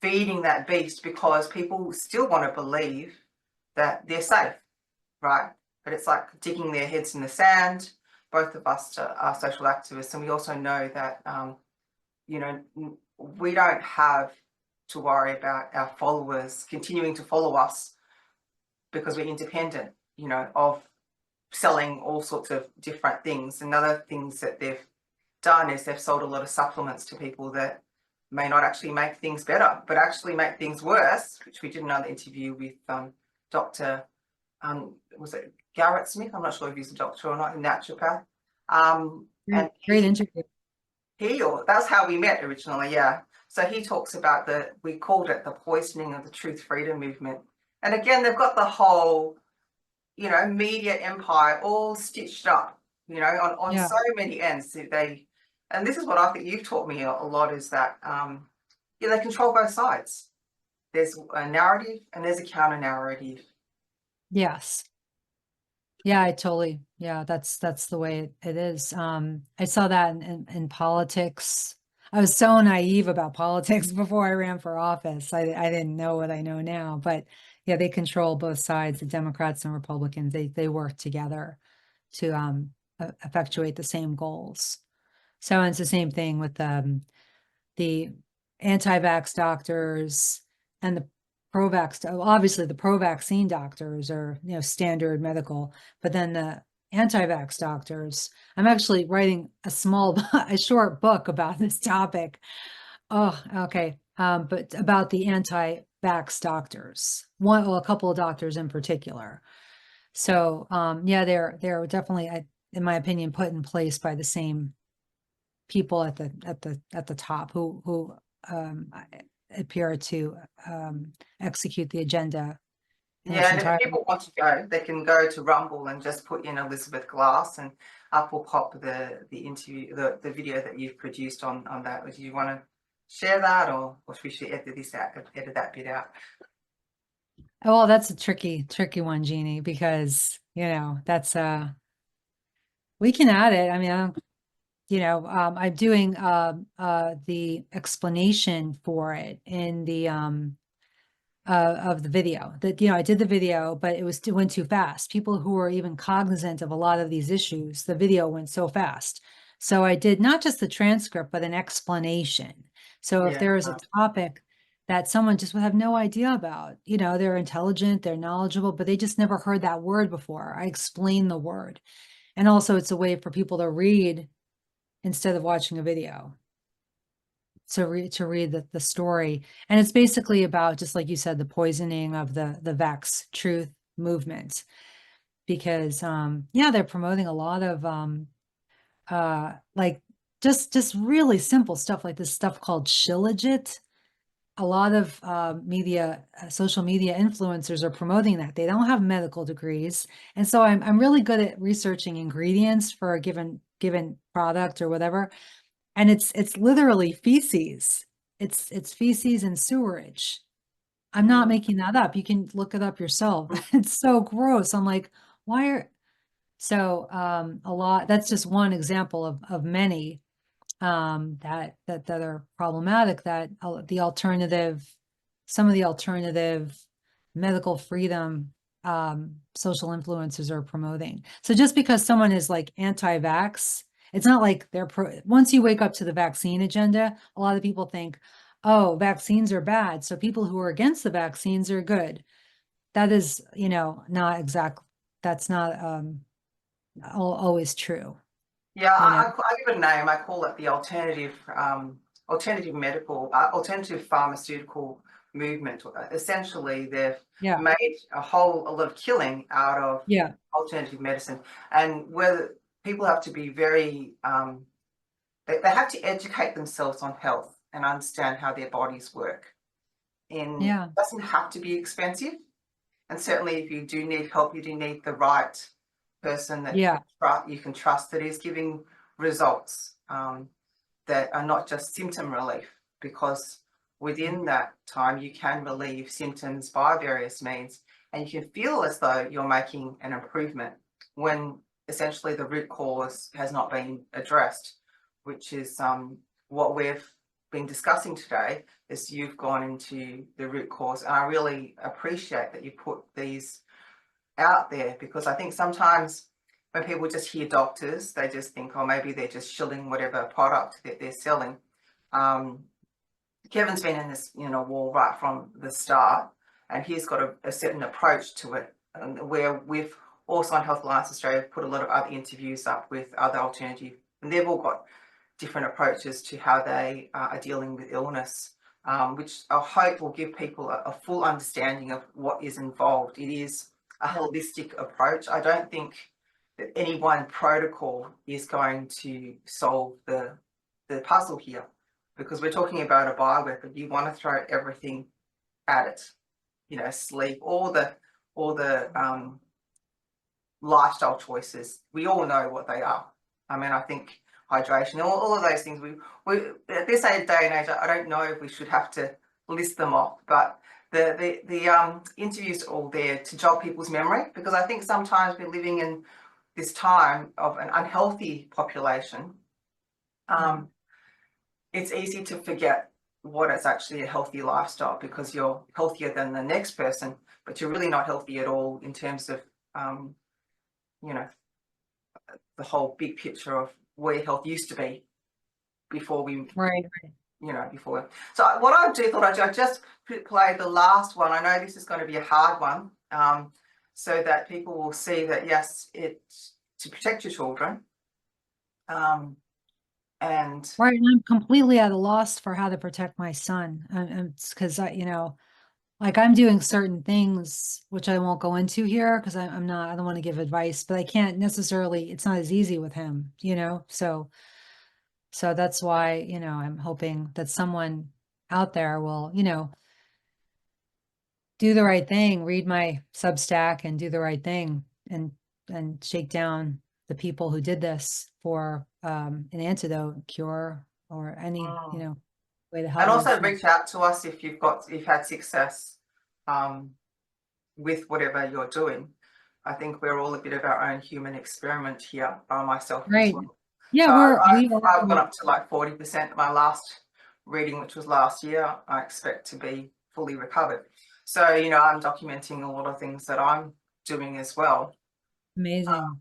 Speaker 2: feeding that beast, because people still want to believe that they're safe, right? but it's like digging their heads in the sand. Both of us are social activists, and we also know that, you know, we don't have to worry about our followers continuing to follow us because we're independent, you know, of selling all sorts of different things. And other things that they've done is they've sold a lot of supplements to people that may not actually make things better, but actually make things worse, which we did another interview with Dr. Was it Garrett Smith? I'm not sure if he's a doctor or not, a naturopath. And
Speaker 1: Great interview.
Speaker 2: that's how we met originally, yeah. So he talks about we called it the poisoning of the truth freedom movement. And again, they've got the whole, you know, media empire all stitched up, you know, on
Speaker 1: Yeah.
Speaker 2: so many ends. And this is what I think you've taught me a lot, is that, yeah, they control both sides. There's a narrative and there's a counter narrative.
Speaker 1: Yes. Yeah, that's the way it is. I saw that in politics. I was so naive about politics before I ran for office. I didn't know what I know now, but yeah, they control both sides, the Democrats and Republicans. They work together to effectuate the same goals. So it's the same thing with the anti-vax doctors and the pro-vax. Obviously, the pro-vaccine doctors are, you know, standard medical, but then the anti-vax doctors. I'm actually writing a short book about this topic. Oh, okay. But about the anti-vax doctors, a couple of doctors in particular. So, yeah, they're definitely, in my opinion, put in place by the same people at the top who appear to execute the agenda in its
Speaker 2: Yeah, and if
Speaker 1: entirety.
Speaker 2: people want to go, they can go to Rumble and just put in Elizabeth Glass, and up will pop the interview, the video that you've produced on that. Do you want to share that, or should we edit this out, edit that bit out?
Speaker 1: Well, that's a tricky one, Jeannie, because, you know, that's we can add it. I mean, I'm doing the explanation for it in the of the video. That, you know, I did the video, but it went too fast. People who are even cognizant of a lot of these issues, the video went so fast. So I did not just the transcript, but an explanation. So if
Speaker 2: Yeah.
Speaker 1: there is a topic that someone just would have no idea about, you know, they're intelligent, they're knowledgeable, but they just never heard that word before, I explain the word. And also it's a way for people to read instead of watching a video, to read the story. And it's basically about, just like you said, the poisoning of the vax truth movement, because yeah, they're promoting a lot of like just really simple stuff, like this stuff called Shilajit. A lot of social media influencers are promoting that. They don't have medical degrees, and so I'm really good at researching ingredients for a given product or whatever, and it's literally feces. It's feces and sewerage. I'm not making that up. You can look it up yourself. It's so gross. I'm like, why are so a lot, that's just one example of many that are problematic, that some of the alternative medical freedom social influencers are promoting. So just because someone is like anti-vax, it's not like once you wake up to the vaccine agenda, a lot of people think, oh, vaccines are bad, so people who are against the vaccines are good. That is, you know, not exactly, that's not always true.
Speaker 2: Yeah,
Speaker 1: You know,
Speaker 2: I give it a name. I call it the alternative pharmaceutical movement. Essentially, they've
Speaker 1: yeah,
Speaker 2: made a lot of killing out of
Speaker 1: yeah,
Speaker 2: alternative medicine, and where people have to be very, they have to educate themselves on health and understand how their bodies work. And
Speaker 1: yeah,
Speaker 2: it doesn't have to be expensive. And certainly, if you do need help, you do need the right person that
Speaker 1: yeah,
Speaker 2: you can trust, that is giving results that are not just symptom relief, because within that time you can relieve symptoms by various means, and you can feel as though you're making an improvement when essentially the root cause has not been addressed, which is what we've been discussing today. Is you've gone into the root cause, and I really appreciate that you put these out there, because I think sometimes when people just hear doctors, they just think, oh, maybe they're just shilling whatever product that they're selling. Kevin's been in this, war right from the start, and he's got a certain approach to it, where we've also on Health Alliance Australia put a lot of other interviews up with other alternative, and they've all got different approaches to how they are dealing with illness, which I hope will give people a full understanding of what is involved. It is a holistic approach. I don't think that any one protocol is going to solve the puzzle here, because we're talking about a bioweapon. You want to throw everything at it, sleep, all the lifestyle choices. We all know what they are. I mean, I think hydration, all of those things. We at this day and age, I don't know if we should have to list them off, but the interviews are all there to jog people's memory, because I think sometimes we're living in this time of an unhealthy population. It's easy to forget what is actually a healthy lifestyle, because you're healthier than the next person, but you're really not healthy at all in terms of the whole big picture of where health used to be before we before. So what I thought I'd just play the last one. I know this is going to be a hard one, so that people will see that yes, it's to protect your children. And
Speaker 1: right, and I'm completely at a loss for how to protect my son, and because like I'm doing certain things which I won't go into here because I don't want to give advice, but I can't necessarily. It's not as easy with him, So that's why I'm hoping that someone out there will do the right thing, read my Substack, and do the right thing, and shake down the people who did this for an antidote, cure, or any way to help.
Speaker 2: And also reach out to us if you've had success with whatever you're doing. I think we're all a bit of our own human experiment here, myself as well.
Speaker 1: Yeah,
Speaker 2: so I've gone up to like 40%. My last reading, which was last year, I expect to be fully recovered. So, I'm documenting a lot of things that I'm doing as well.
Speaker 1: Amazing.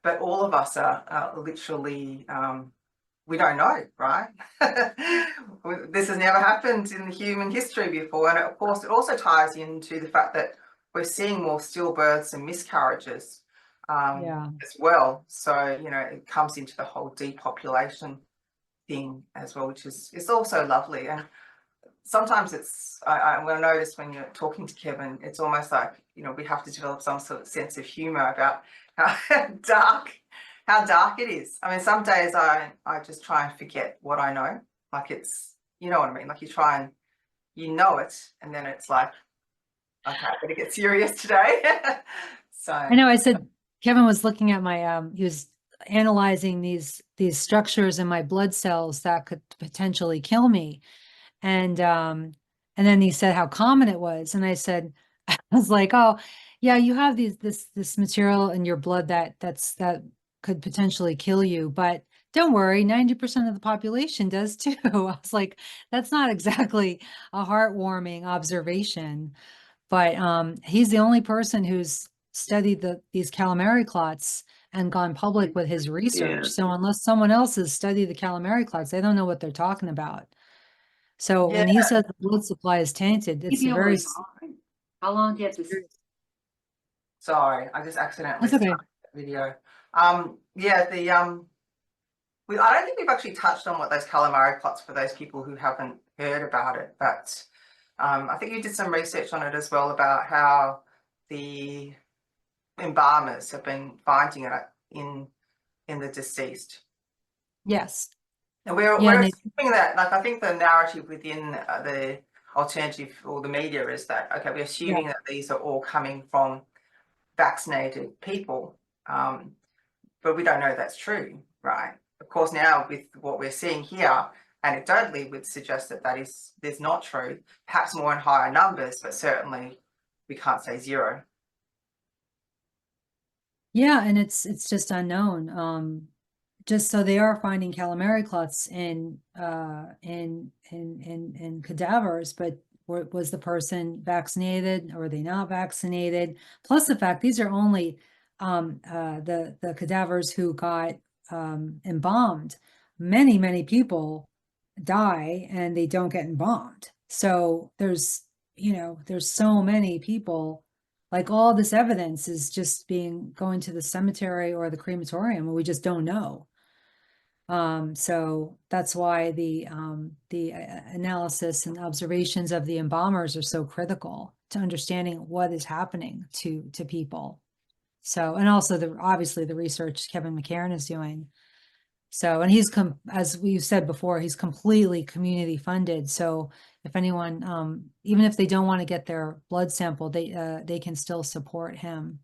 Speaker 2: But all of us are literally, we don't know, right? This has never happened in human history before. And of course, it also ties into the fact that we're seeing more stillbirths and miscarriages as well. So, it comes into the whole depopulation thing as well, which is also lovely. And sometimes I'm going to notice when you're talking to Kevin, it's almost like, we have to develop some sort of sense of humor about how dark it is. I mean, some days I just try and forget what I know. Like it's, you know what I mean? Like you try and it, and then it's like, okay, I better get serious today. So
Speaker 1: I know I said Kevin was looking at my he was analyzing these structures in my blood cells that could potentially kill me. And then he said how common it was. And I said, I was like, oh yeah, you have this material in your blood that could potentially kill you, but don't worry, 90% of the population does too. I was like, that's not exactly a heartwarming observation, but he's the only person who's studied these calamari clots and gone public with his research. So unless someone else has studied the calamari clots, they don't know what they're talking about. So when he says the blood supply is tainted, it's very.
Speaker 4: How long do you have to?
Speaker 2: Sorry, I just accidentally
Speaker 1: That's okay.
Speaker 2: started the video. I don't think we've actually touched on what those calamari clots for those people who haven't heard about it, but I think you did some research on it as well about how the embalmers have been finding it in the deceased.
Speaker 1: Yes.
Speaker 2: And we're assuming that, like, I think the narrative within the alternative or the media is that, okay, we're assuming that these are all coming from vaccinated people, but we don't know that's true, right? Of course, now with what we're seeing here, anecdotally would suggest that there's not true, perhaps more in higher numbers, but certainly we can't say zero.
Speaker 1: Yeah, and it's just unknown. Just so they are finding calamari clots in cadavers, but was the person vaccinated or are they not vaccinated? Plus the fact these are only the cadavers who got embalmed. Many people die and they don't get embalmed. So there's, you know, there's so many people, like all this evidence is just going to the cemetery or the crematorium, and we just don't know. So that's why the analysis and observations of the embalmers are so critical to understanding what is happening to people. So, and also obviously the research Kevin McCarran is doing. So, and as we've said before, he's completely community funded. So if anyone, even if they don't want to get their blood sample, they can still support him.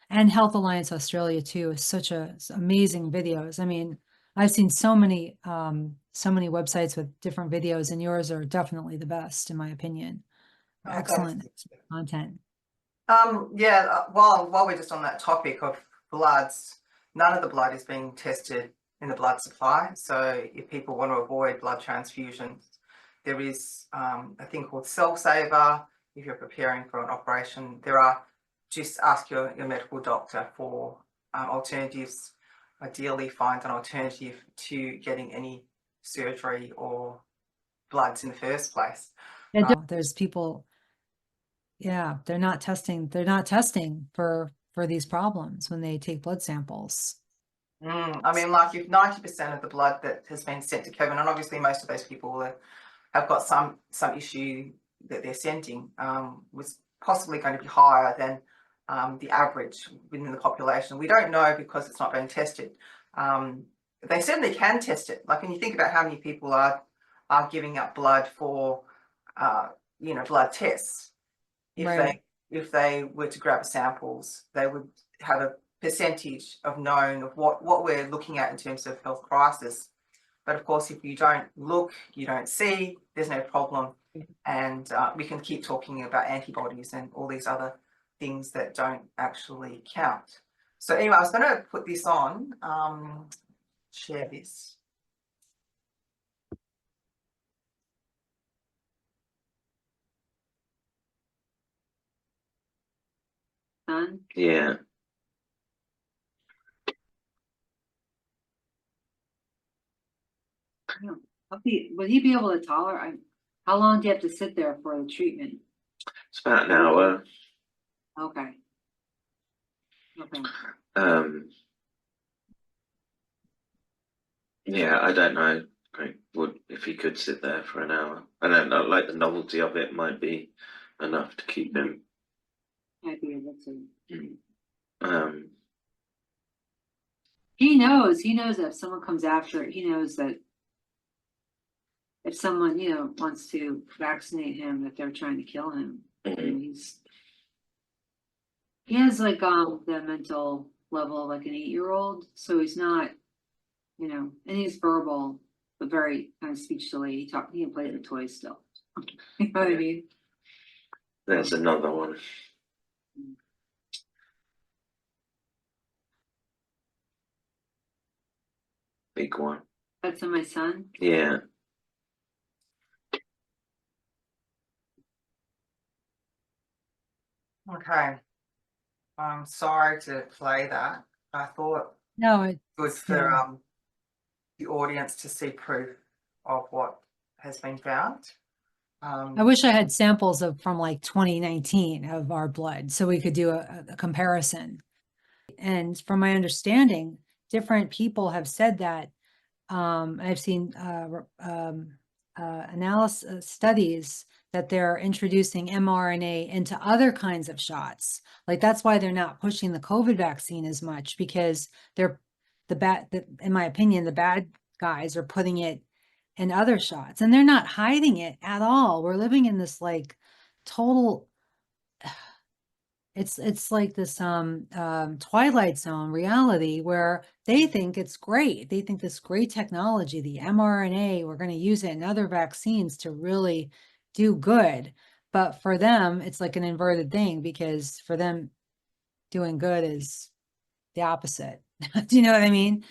Speaker 1: And Health Alliance Australia too is such amazing videos. I mean, I've seen so many websites with different videos, and yours are definitely the best in my opinion.
Speaker 2: Oh,
Speaker 1: Excellent
Speaker 2: thanks.
Speaker 1: content.
Speaker 2: Yeah, while we're just on that topic of bloods, none of the blood is being tested in the blood supply. So if people want to avoid blood transfusions, there is a thing called Cell Saver. If you're preparing for an operation, just ask your medical doctor for alternatives. Ideally, find an alternative to getting any surgery or bloods in the first place.
Speaker 1: Yeah, there's people, yeah, they're not testing for these problems when they take blood samples.
Speaker 2: I mean, like if 90% of the blood that has been sent to Kevin, and obviously most of those people have got some issue that they're sending, was possibly going to be higher than the average within the population. We don't know because it's not being tested. They certainly can test it. Like when you think about how many people are giving up blood for, blood tests. If they were to grab samples, they would have a percentage of known of what we're looking at in terms of health crisis. But of course, if you don't look, you don't see, there's no problem. And we can keep talking about antibodies and all these other things that don't actually count. So anyway, I was going to put this on, share this.
Speaker 3: Yeah.
Speaker 4: Would he be able to tolerate? How long do you have to sit there for the treatment?
Speaker 3: It's about an hour.
Speaker 4: Okay.
Speaker 3: Yeah, I don't know. If he could sit there for an hour. I don't know, like the novelty of it might be enough to keep him.
Speaker 4: Might be able to. He knows that if someone comes after it, he knows that if someone, wants to vaccinate him, that they're trying to kill him. And he has like the mental level of like an 8-year-old, so he's not, and he's verbal, but very kind of speech delayed. He can play with toys still. You know what I mean?
Speaker 3: There's another one. Big one.
Speaker 4: That's my son?
Speaker 3: Yeah.
Speaker 2: Okay. I'm sorry to play that. I thought
Speaker 1: No, it's
Speaker 2: good for the audience to see proof of what has been found.
Speaker 1: I wish I had samples from like 2019 of our blood so we could do a comparison. And from my understanding, different people have said that. I've seen analysis studies that they're introducing mRNA into other kinds of shots. Like that's why they're not pushing the COVID vaccine as much, because in my opinion, the bad guys are putting it in other shots, and they're not hiding it at all. We're living in this like total, it's like this Twilight Zone reality where they think it's great. They think this great technology, the mRNA, we're going to use it in other vaccines to really do good. But for them, it's like an inverted thing, because for them, doing good is the opposite. Do you know what I mean?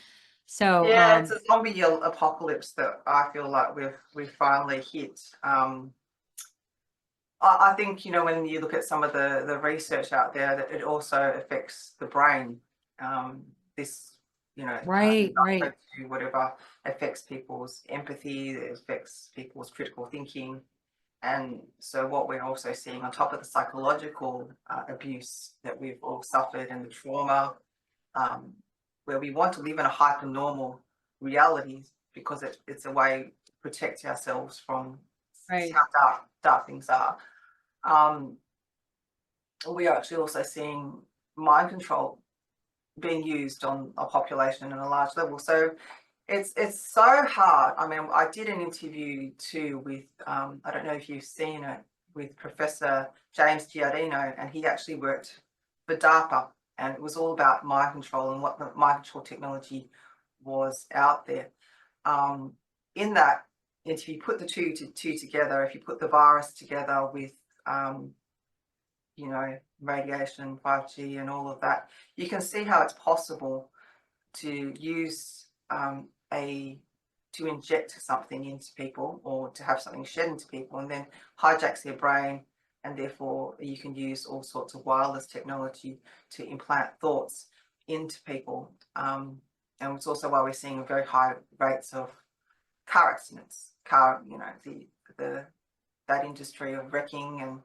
Speaker 1: So
Speaker 2: yeah, it's a zombie apocalypse that I feel like we've finally hit. I think, you know, when you look at some of the research out there, that it also affects the brain. This, you know,
Speaker 1: Right, right.
Speaker 2: whatever affects people's empathy, it affects people's critical thinking. And so what we're also seeing on top of the psychological abuse that we've all suffered and the trauma, where we want to live in a hyper normal reality because it's a way to protect ourselves from
Speaker 1: Right.
Speaker 2: how dark things are. We are actually also seeing mind control being used on a population in a large level. So it's so hard. I mean, I did an interview too with I don't know if you've seen it, with Professor James Giardino, and he actually worked for DARPA, and it was all about mind control and what the mind control technology was out there. In that interview, put the two together. If you put the virus together with you know, radiation, 5G, and all of that, you can see how it's possible to use to inject something into people, or to have something shed into people, and then hijacks their brain, and therefore you can use all sorts of wireless technology to implant thoughts into people. And it's also why we're seeing very high rates of car accidents, you know, the that industry of wrecking and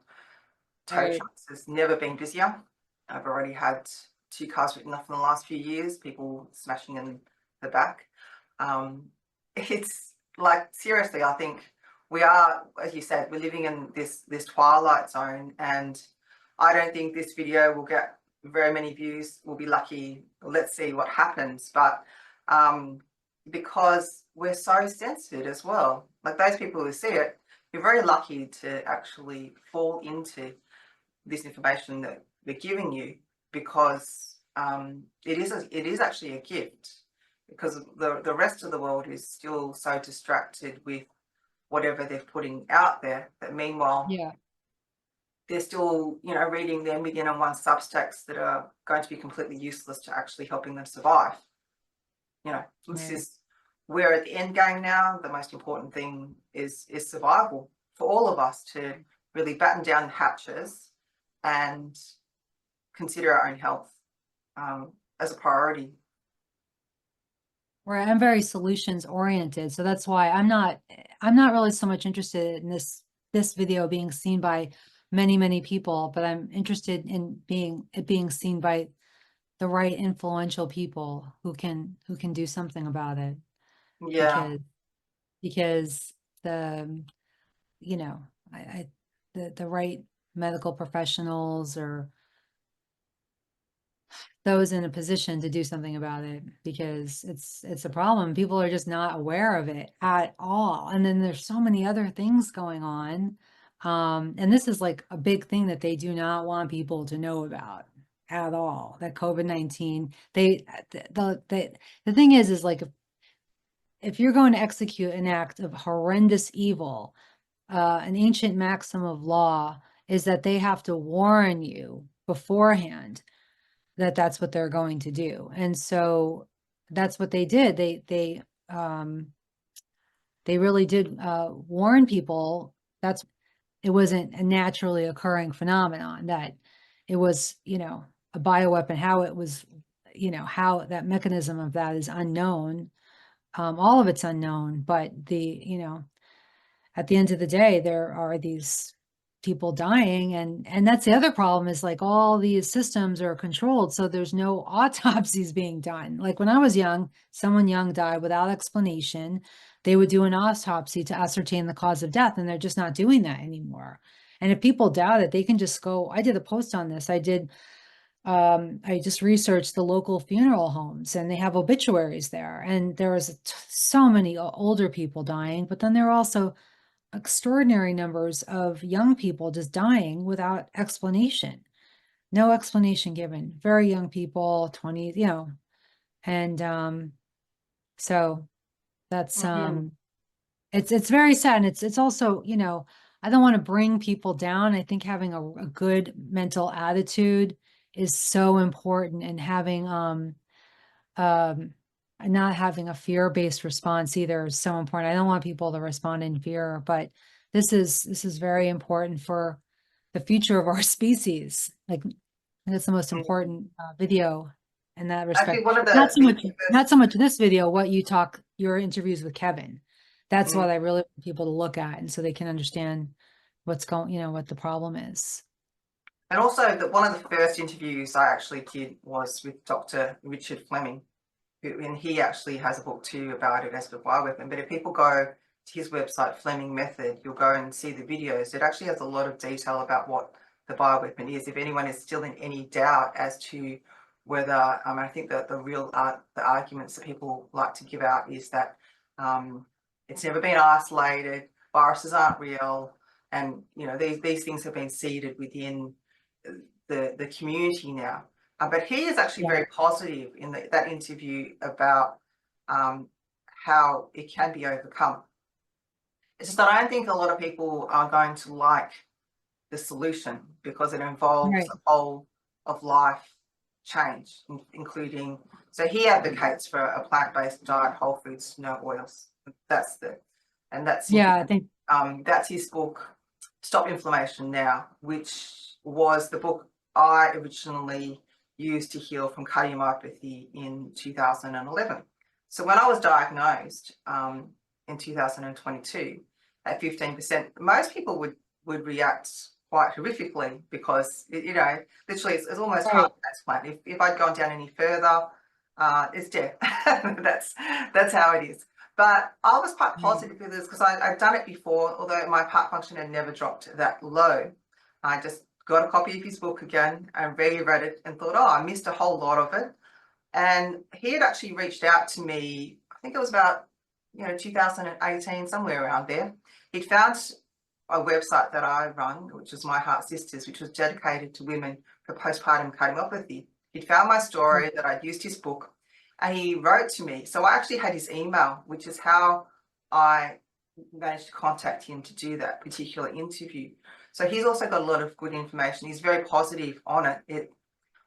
Speaker 2: tow
Speaker 1: Right.
Speaker 2: trucks has never been busier. I've already had 2 cars written off in the last few years, people smashing in the back. It's like, seriously, I think we are, as you said, we're living in this twilight zone, and I don't think this video will get very many views. We'll be lucky. Let's see what happens. But because we're so censored as well, like those people who see it, you're very lucky to actually fall into this information that we're giving you, because it is actually a gift, because the rest of the world is still so distracted with whatever they're putting out there, that meanwhile
Speaker 1: Yeah.
Speaker 2: they're still, you know, reading their 1,000,001 substacks that are going to be completely useless to actually helping them survive. You know, this
Speaker 1: Right.
Speaker 2: is, we're at the end game now. The most important thing is survival for all of us, to really batten down the hatches and consider our own health as a priority.
Speaker 1: Where I'm very solutions oriented, so that's why I'm not really so much interested in this video being seen by many people, but I'm interested in it being seen by the right influential people who can do something about it,
Speaker 2: Yeah,
Speaker 1: because the you know, the right medical professionals, or those in a position to do something about it, because it's a problem. People are just not aware of it at all. And then there's so many other things going on. And this is like a big thing that they do not want people to know about at all, that COVID-19, the thing is like, if you're going to execute an act of horrendous evil, an ancient maxim of law is that they have to warn you beforehand that that's what they're going to do. And so that's what they did. They really did warn people. It wasn't a naturally occurring phenomenon, that it was, you know, a bioweapon. How it was, you know, how that mechanism of that is unknown. All of it's unknown, but you know, at the end of the day, there are these people dying, and that's the other problem, is like all these systems are controlled, so there's no autopsies being done. Like when I was young, someone young died without explanation. They would do an autopsy to ascertain the cause of death, and they're just not doing that anymore. And if people doubt it, they can just go, I did a post on this. I just researched the local funeral homes, and they have obituaries there, and there was so many older people dying, but then there are also extraordinary numbers of young people just dying without explanation. No explanation given. Very young people, 20, you know. And so that's it's very sad. And it's also, you know, I don't want to bring people down. I think having a good mental attitude is so important, and having not having a fear-based response either is so important. I don't want people to respond in fear, but this is very important for the future of our species. Like, that's the most
Speaker 2: Mm.
Speaker 1: important video in that
Speaker 2: I think
Speaker 1: respect.
Speaker 2: one of
Speaker 1: Not so much,
Speaker 2: the
Speaker 1: not so much this video, what you talk, your interviews with Kevin. That's
Speaker 2: Mm.
Speaker 1: what I really want people to look at, and so they can understand what's going, you know, what the problem is.
Speaker 2: And also, one of the first interviews I actually did was with Dr. Richard Fleming, and he actually has a book too about it as a bioweapon. But if people go to his website, Fleming Method, you'll go and see the videos. It actually has a lot of detail about what the bioweapon is. If anyone is still in any doubt as to whether, I think that the arguments that people like to give out is that it's never been isolated, viruses aren't real, and you know these things have been seeded within the community now. But he is actually very positive in that interview about how it can be overcome. It's just that I don't think a lot of people are going to like the solution because it involves a whole of life change, including, so he advocates for a plant-based diet, whole foods, no oils. That's
Speaker 1: I think
Speaker 2: that's his book, Stop Inflammation Now, which was the book I originally used to heal from cardiomyopathy in 2011. So when I was diagnosed in 2022 at 15%, most people would react quite horrifically because literally it's almost heart transplant. If I'd gone down any further, it's death. that's how it is. But I was quite positive with this because I'd done it before, although my heart function had never dropped that low. I just got a copy of his book again and reread it and thought, oh, I missed a whole lot of it. And he had actually reached out to me, I think it was about 2018, somewhere around there. He'd found a website that I run, which was My Heart Sisters, which was dedicated to women for postpartum cardiomyopathy. He'd found my story, that I'd used his book, and he wrote to me. So I actually had his email, which is how I managed to contact him to do that particular interview. So he's also got a lot of good information. He's very positive on it.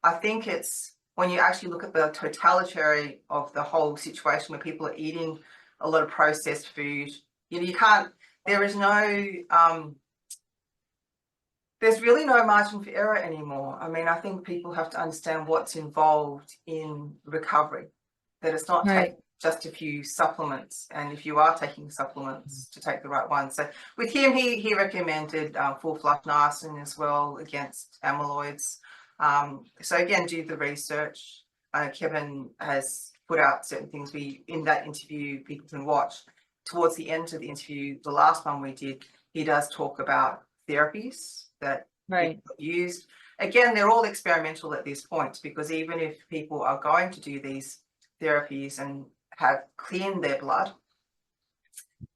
Speaker 2: I think it's when you actually look at the totality of the whole situation where people are eating a lot of processed food, you can't, there is no, there's really no margin for error anymore. I mean, I think people have to understand what's involved in recovery, that it's not taking just a few supplements, and if you are taking supplements, to take the right ones. So with him, he recommended full flush niacin as well against amyloids. So again, do the research. Kevin has put out certain things in that interview people can watch. Towards the end of the interview, the last one we did, he does talk about therapies that used. Again, they're all experimental at this point, because even if people are going to do these therapies and have cleaned their blood,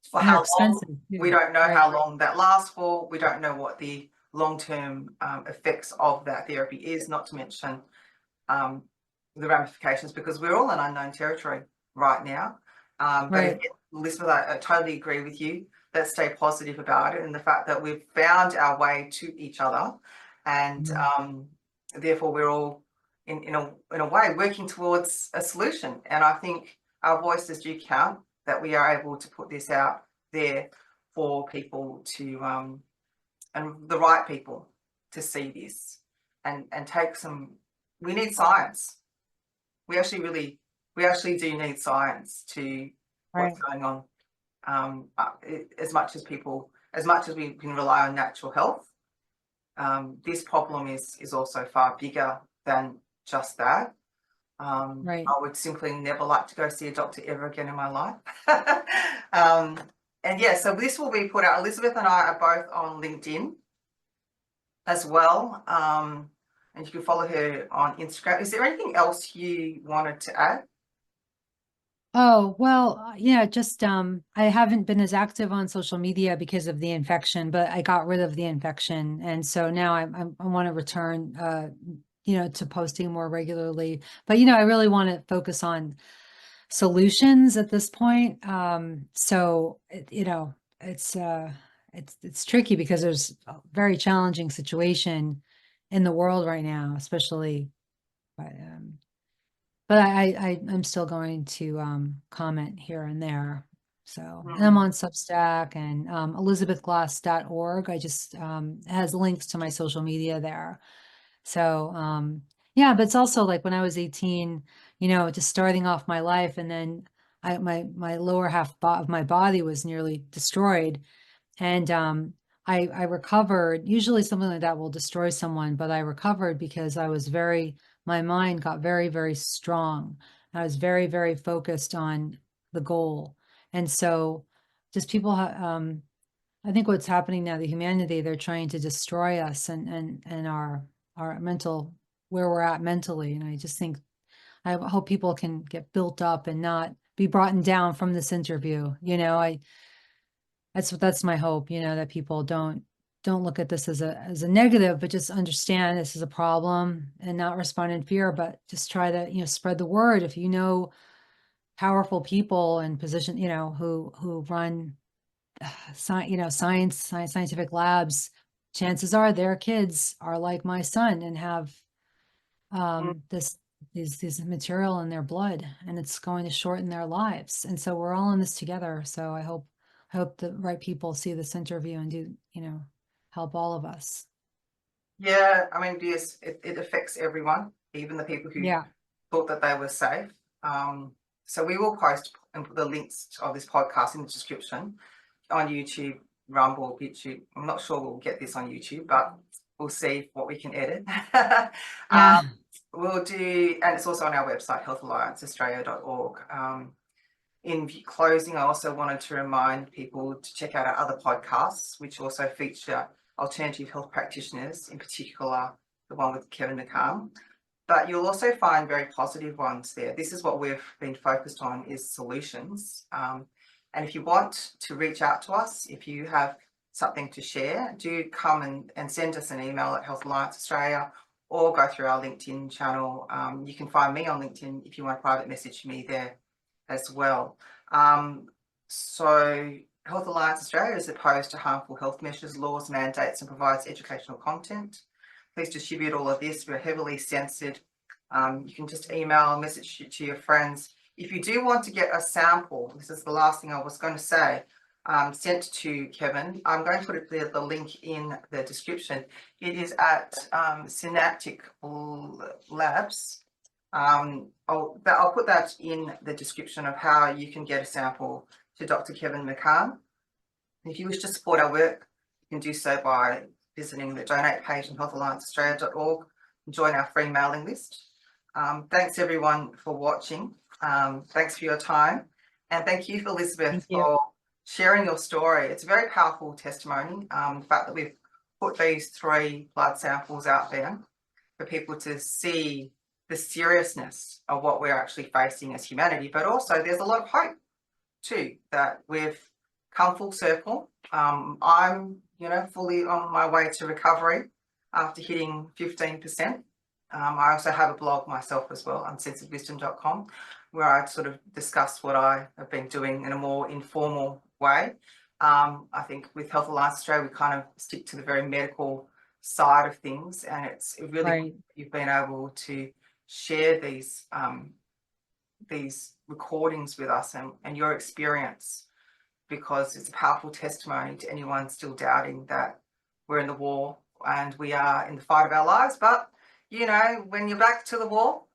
Speaker 2: for how long, we don't know how long that lasts for. We don't know what the long-term effects of that therapy is, not to mention the ramifications, because we're all in unknown territory right now. But again, Elizabeth, I totally agree with you. Let's stay positive about it, and the fact that we've found our way to each other, and therefore we're all in a way working towards a solution. And I think our voices do count, that we are able to put this out there for people to and the right people to see this and take some. We need science. We actually do need science to what's going on. As much as we can rely on natural health, this problem is also far bigger than just that. I would simply never like to go see a doctor ever again in my life. And yeah, so this will be put out. Elizabeth and I are both on LinkedIn as well. And you can follow her on Instagram. Is there anything else you wanted to add?
Speaker 1: Oh, well, yeah, just I haven't been as active on social media because of the infection, but I got rid of the infection, and so now I want to return to posting more regularly. But I really want to focus on solutions at this point. So it's tricky because there's a very challenging situation in the world right now, especially but I'm still going to comment here and there. So, and I'm on Substack and elizabethglass.org. I just has links to my social media there. So, yeah, but it's also like when I was 18, you know, just starting off my life, and then my lower half of my body was nearly destroyed. And I recovered. Usually something like that will destroy someone, but I recovered because my mind got very, very strong. I was very, very focused on the goal. And so just people, I think what's happening now, the humanity, they're trying to destroy us and our mental, where we're at mentally. And I just think, I hope people can get built up and not be brought down from this interview. You know, that's my hope, you know, that people don't look at this as a negative, but just understand this is a problem and not respond in fear, but just try to, you know, spread the word. If you know powerful people and position, you know, who run scientific labs, chances are their kids are like my son and have these material in their blood, and it's going to shorten their lives. And so we're all in this together. So I hope the right people see this interview and do, you know, help all of us.
Speaker 2: Yeah, I mean, yes, it affects everyone, even the people who
Speaker 1: Yeah.
Speaker 2: thought that they were safe. So we will post and put the links of this podcast in the description on YouTube, Rumble, YouTube. I'm not sure we'll get this on YouTube, but we'll see what we can edit.
Speaker 1: Yeah.
Speaker 2: We'll do, and it's also on our website, healthallianceaustralia.org. In closing, I also wanted to remind people to check out our other podcasts, which also feature alternative health practitioners, in particular the one with Kevin McCann. But you'll also find very positive ones there. This is what we've been focused on, is solutions. And if you want to reach out to us, if you have something to share, do come and send us an email at Health Alliance Australia, or go through our LinkedIn channel. You can find me on LinkedIn if you want to private message me there as well. So Health Alliance Australia is opposed to harmful health measures, laws, mandates, and provides educational content. Please distribute all of this. We're heavily censored. You can just email, message to your friends. If you do want to get a sample, this is the last thing I was going to say, sent to Kevin, I'm going to put the link in the description. It is at Synaptic Labs. I'll put that in the description of how you can get a sample to Dr. Kevin McCann. If you wish to support our work, you can do so by visiting the donate page on healthallianceaustralia.org and join our free mailing list. Thanks everyone for watching. Thanks for your time. And thank you, Elizabeth, for sharing your story. It's a very powerful testimony. The fact that we've put these 3 blood samples out there for people to see the seriousness of what we're actually facing as humanity, but also there's a lot of hope too, that we've come full circle. I'm, you know, fully on my way to recovery after hitting 15%. I also have a blog myself as well, uncensoredwisdom.com, where I sort of discuss what I have been doing in a more informal way. I think with Health Alliance Australia, we kind of stick to the very medical side of things, and it's really
Speaker 1: Right.
Speaker 2: you've been able to share these recordings with us and your experience, because it's a powerful testimony to anyone still doubting that we're in the war and we are in the fight of our lives. But you know, when you're back to the war,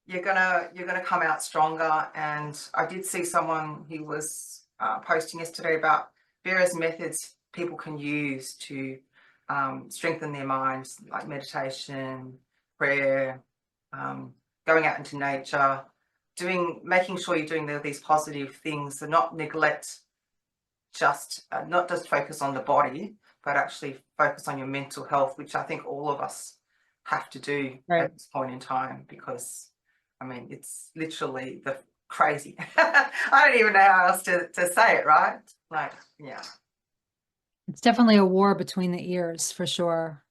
Speaker 2: you're gonna come out stronger. And I did see someone who was posting yesterday about various methods people can use to strengthen their minds, like meditation, prayer, going out into nature, making sure you're doing these positive things, and not neglect not just focus on the body, but actually focus on your mental health, which I think all of us have to do at this point in time, because I mean, it's literally the crazy. I don't even know how else to say it, right? Like, yeah.
Speaker 1: It's definitely a war between the ears, for sure.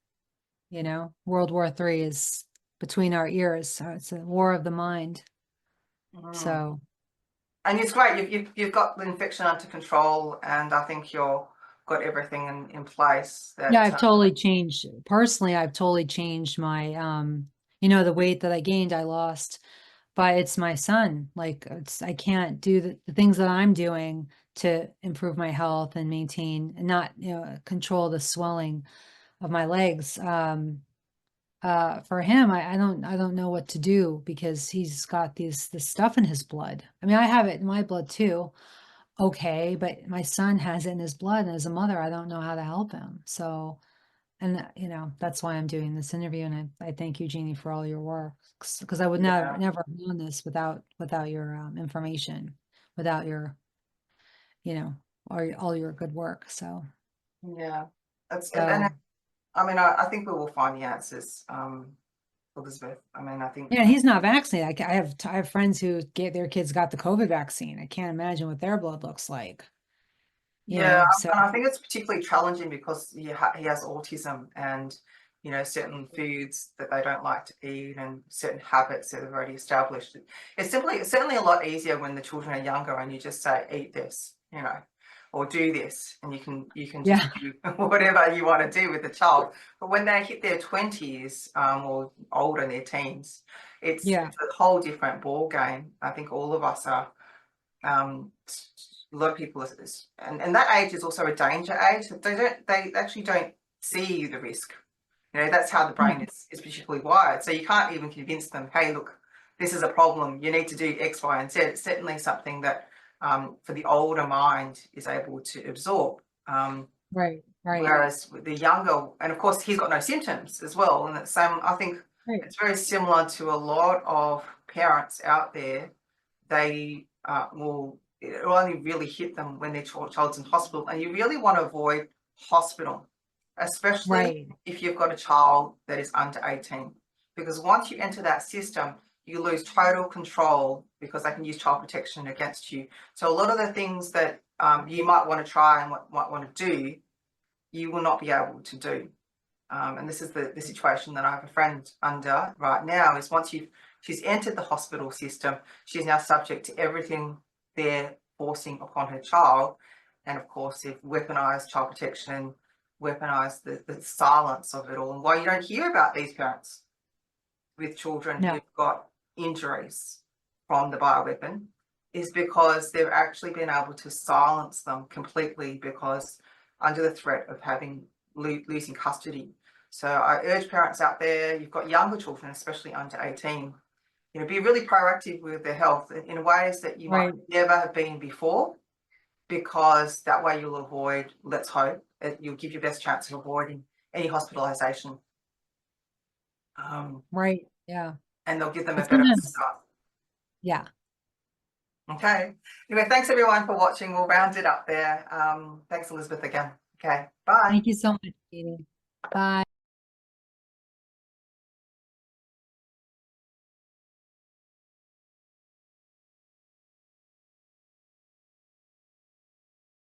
Speaker 1: You know, World War III is between our ears, so it's a war of the mind. So,
Speaker 2: and it's great. You've got the infection under control, and I think you've got everything in place.
Speaker 1: yeah, I've totally changed. Personally, I've totally changed my, you know, the weight that I gained, I lost. but it's my son. Like I can't do the things that I'm doing to improve my health and maintain and not, control the swelling of my legs. For him, I don't know what to do because he's got this stuff in his blood. I mean, I have it in my blood too. Okay, but my son has it in his blood, and as a mother, I don't know how to help him. So, and that's why I'm doing this interview, and I thank you, Jeannie, for all your work, because I would
Speaker 2: Yeah.
Speaker 1: never have known this without your information, without your, all your good work. So,
Speaker 2: Yeah. That's and
Speaker 1: so
Speaker 2: I mean, I think we will find the answers, Elizabeth. I mean, I think.
Speaker 1: yeah, he's not vaccinated. I have friends who get their kids got the COVID vaccine. I can't imagine what their blood looks like.
Speaker 2: Yeah,
Speaker 1: So
Speaker 2: and I think it's particularly challenging because he has autism, and certain foods that they don't like to eat and certain habits that they've already established. It's certainly a lot easier when the children are younger and you just say eat this, or do this, and you can just
Speaker 1: yeah,
Speaker 2: do whatever you want to do with the child. But when they hit their 20s, or older in their teens, it's
Speaker 1: yeah,
Speaker 2: a whole different ball game. I think all of us are. A lot of people and that age is also a danger age. They actually don't see the risk. That's how the brain is particularly wired. So you can't even convince them, hey, look, this is a problem, you need to do X, Y, and Z. It's certainly something that for the older mind is able to absorb.
Speaker 1: right.
Speaker 2: Whereas with the younger, and of course he's got no symptoms as well, and it's I think
Speaker 1: Right.
Speaker 2: it's very similar to a lot of parents out there. They it'll only really hit them when their child's in hospital, and you really want to avoid hospital, especially
Speaker 1: Right.
Speaker 2: if you've got a child that is under 18, because once you enter that system, you lose total control because they can use child protection against you. So a lot of the things that you might want to try and might want to do, you will not be able to do. And this is the situation that I have a friend under right now, is once she's entered the hospital system, she's now subject to everything they're forcing upon her child. And of course, they've weaponized child protection, weaponized the silence of it all. And why you don't hear about these parents with children
Speaker 1: No.
Speaker 2: who've got injuries from the bioweapon is because they've actually been able to silence them completely, because under the threat of losing custody. So I urge parents out there, you've got younger children, especially under 18, be really proactive with their health in ways that you might never have been before, because that way you'll avoid, let's hope, you'll give your best chance of avoiding any hospitalization.
Speaker 1: Right. Yeah.
Speaker 2: And they'll give them a
Speaker 1: But
Speaker 2: better
Speaker 1: sometimes,
Speaker 2: start.
Speaker 1: yeah.
Speaker 2: Okay. Anyway, thanks everyone for watching. We'll round it up there. Thanks, Elizabeth, again. Okay. Bye.
Speaker 1: Thank you so much, Katie. Bye.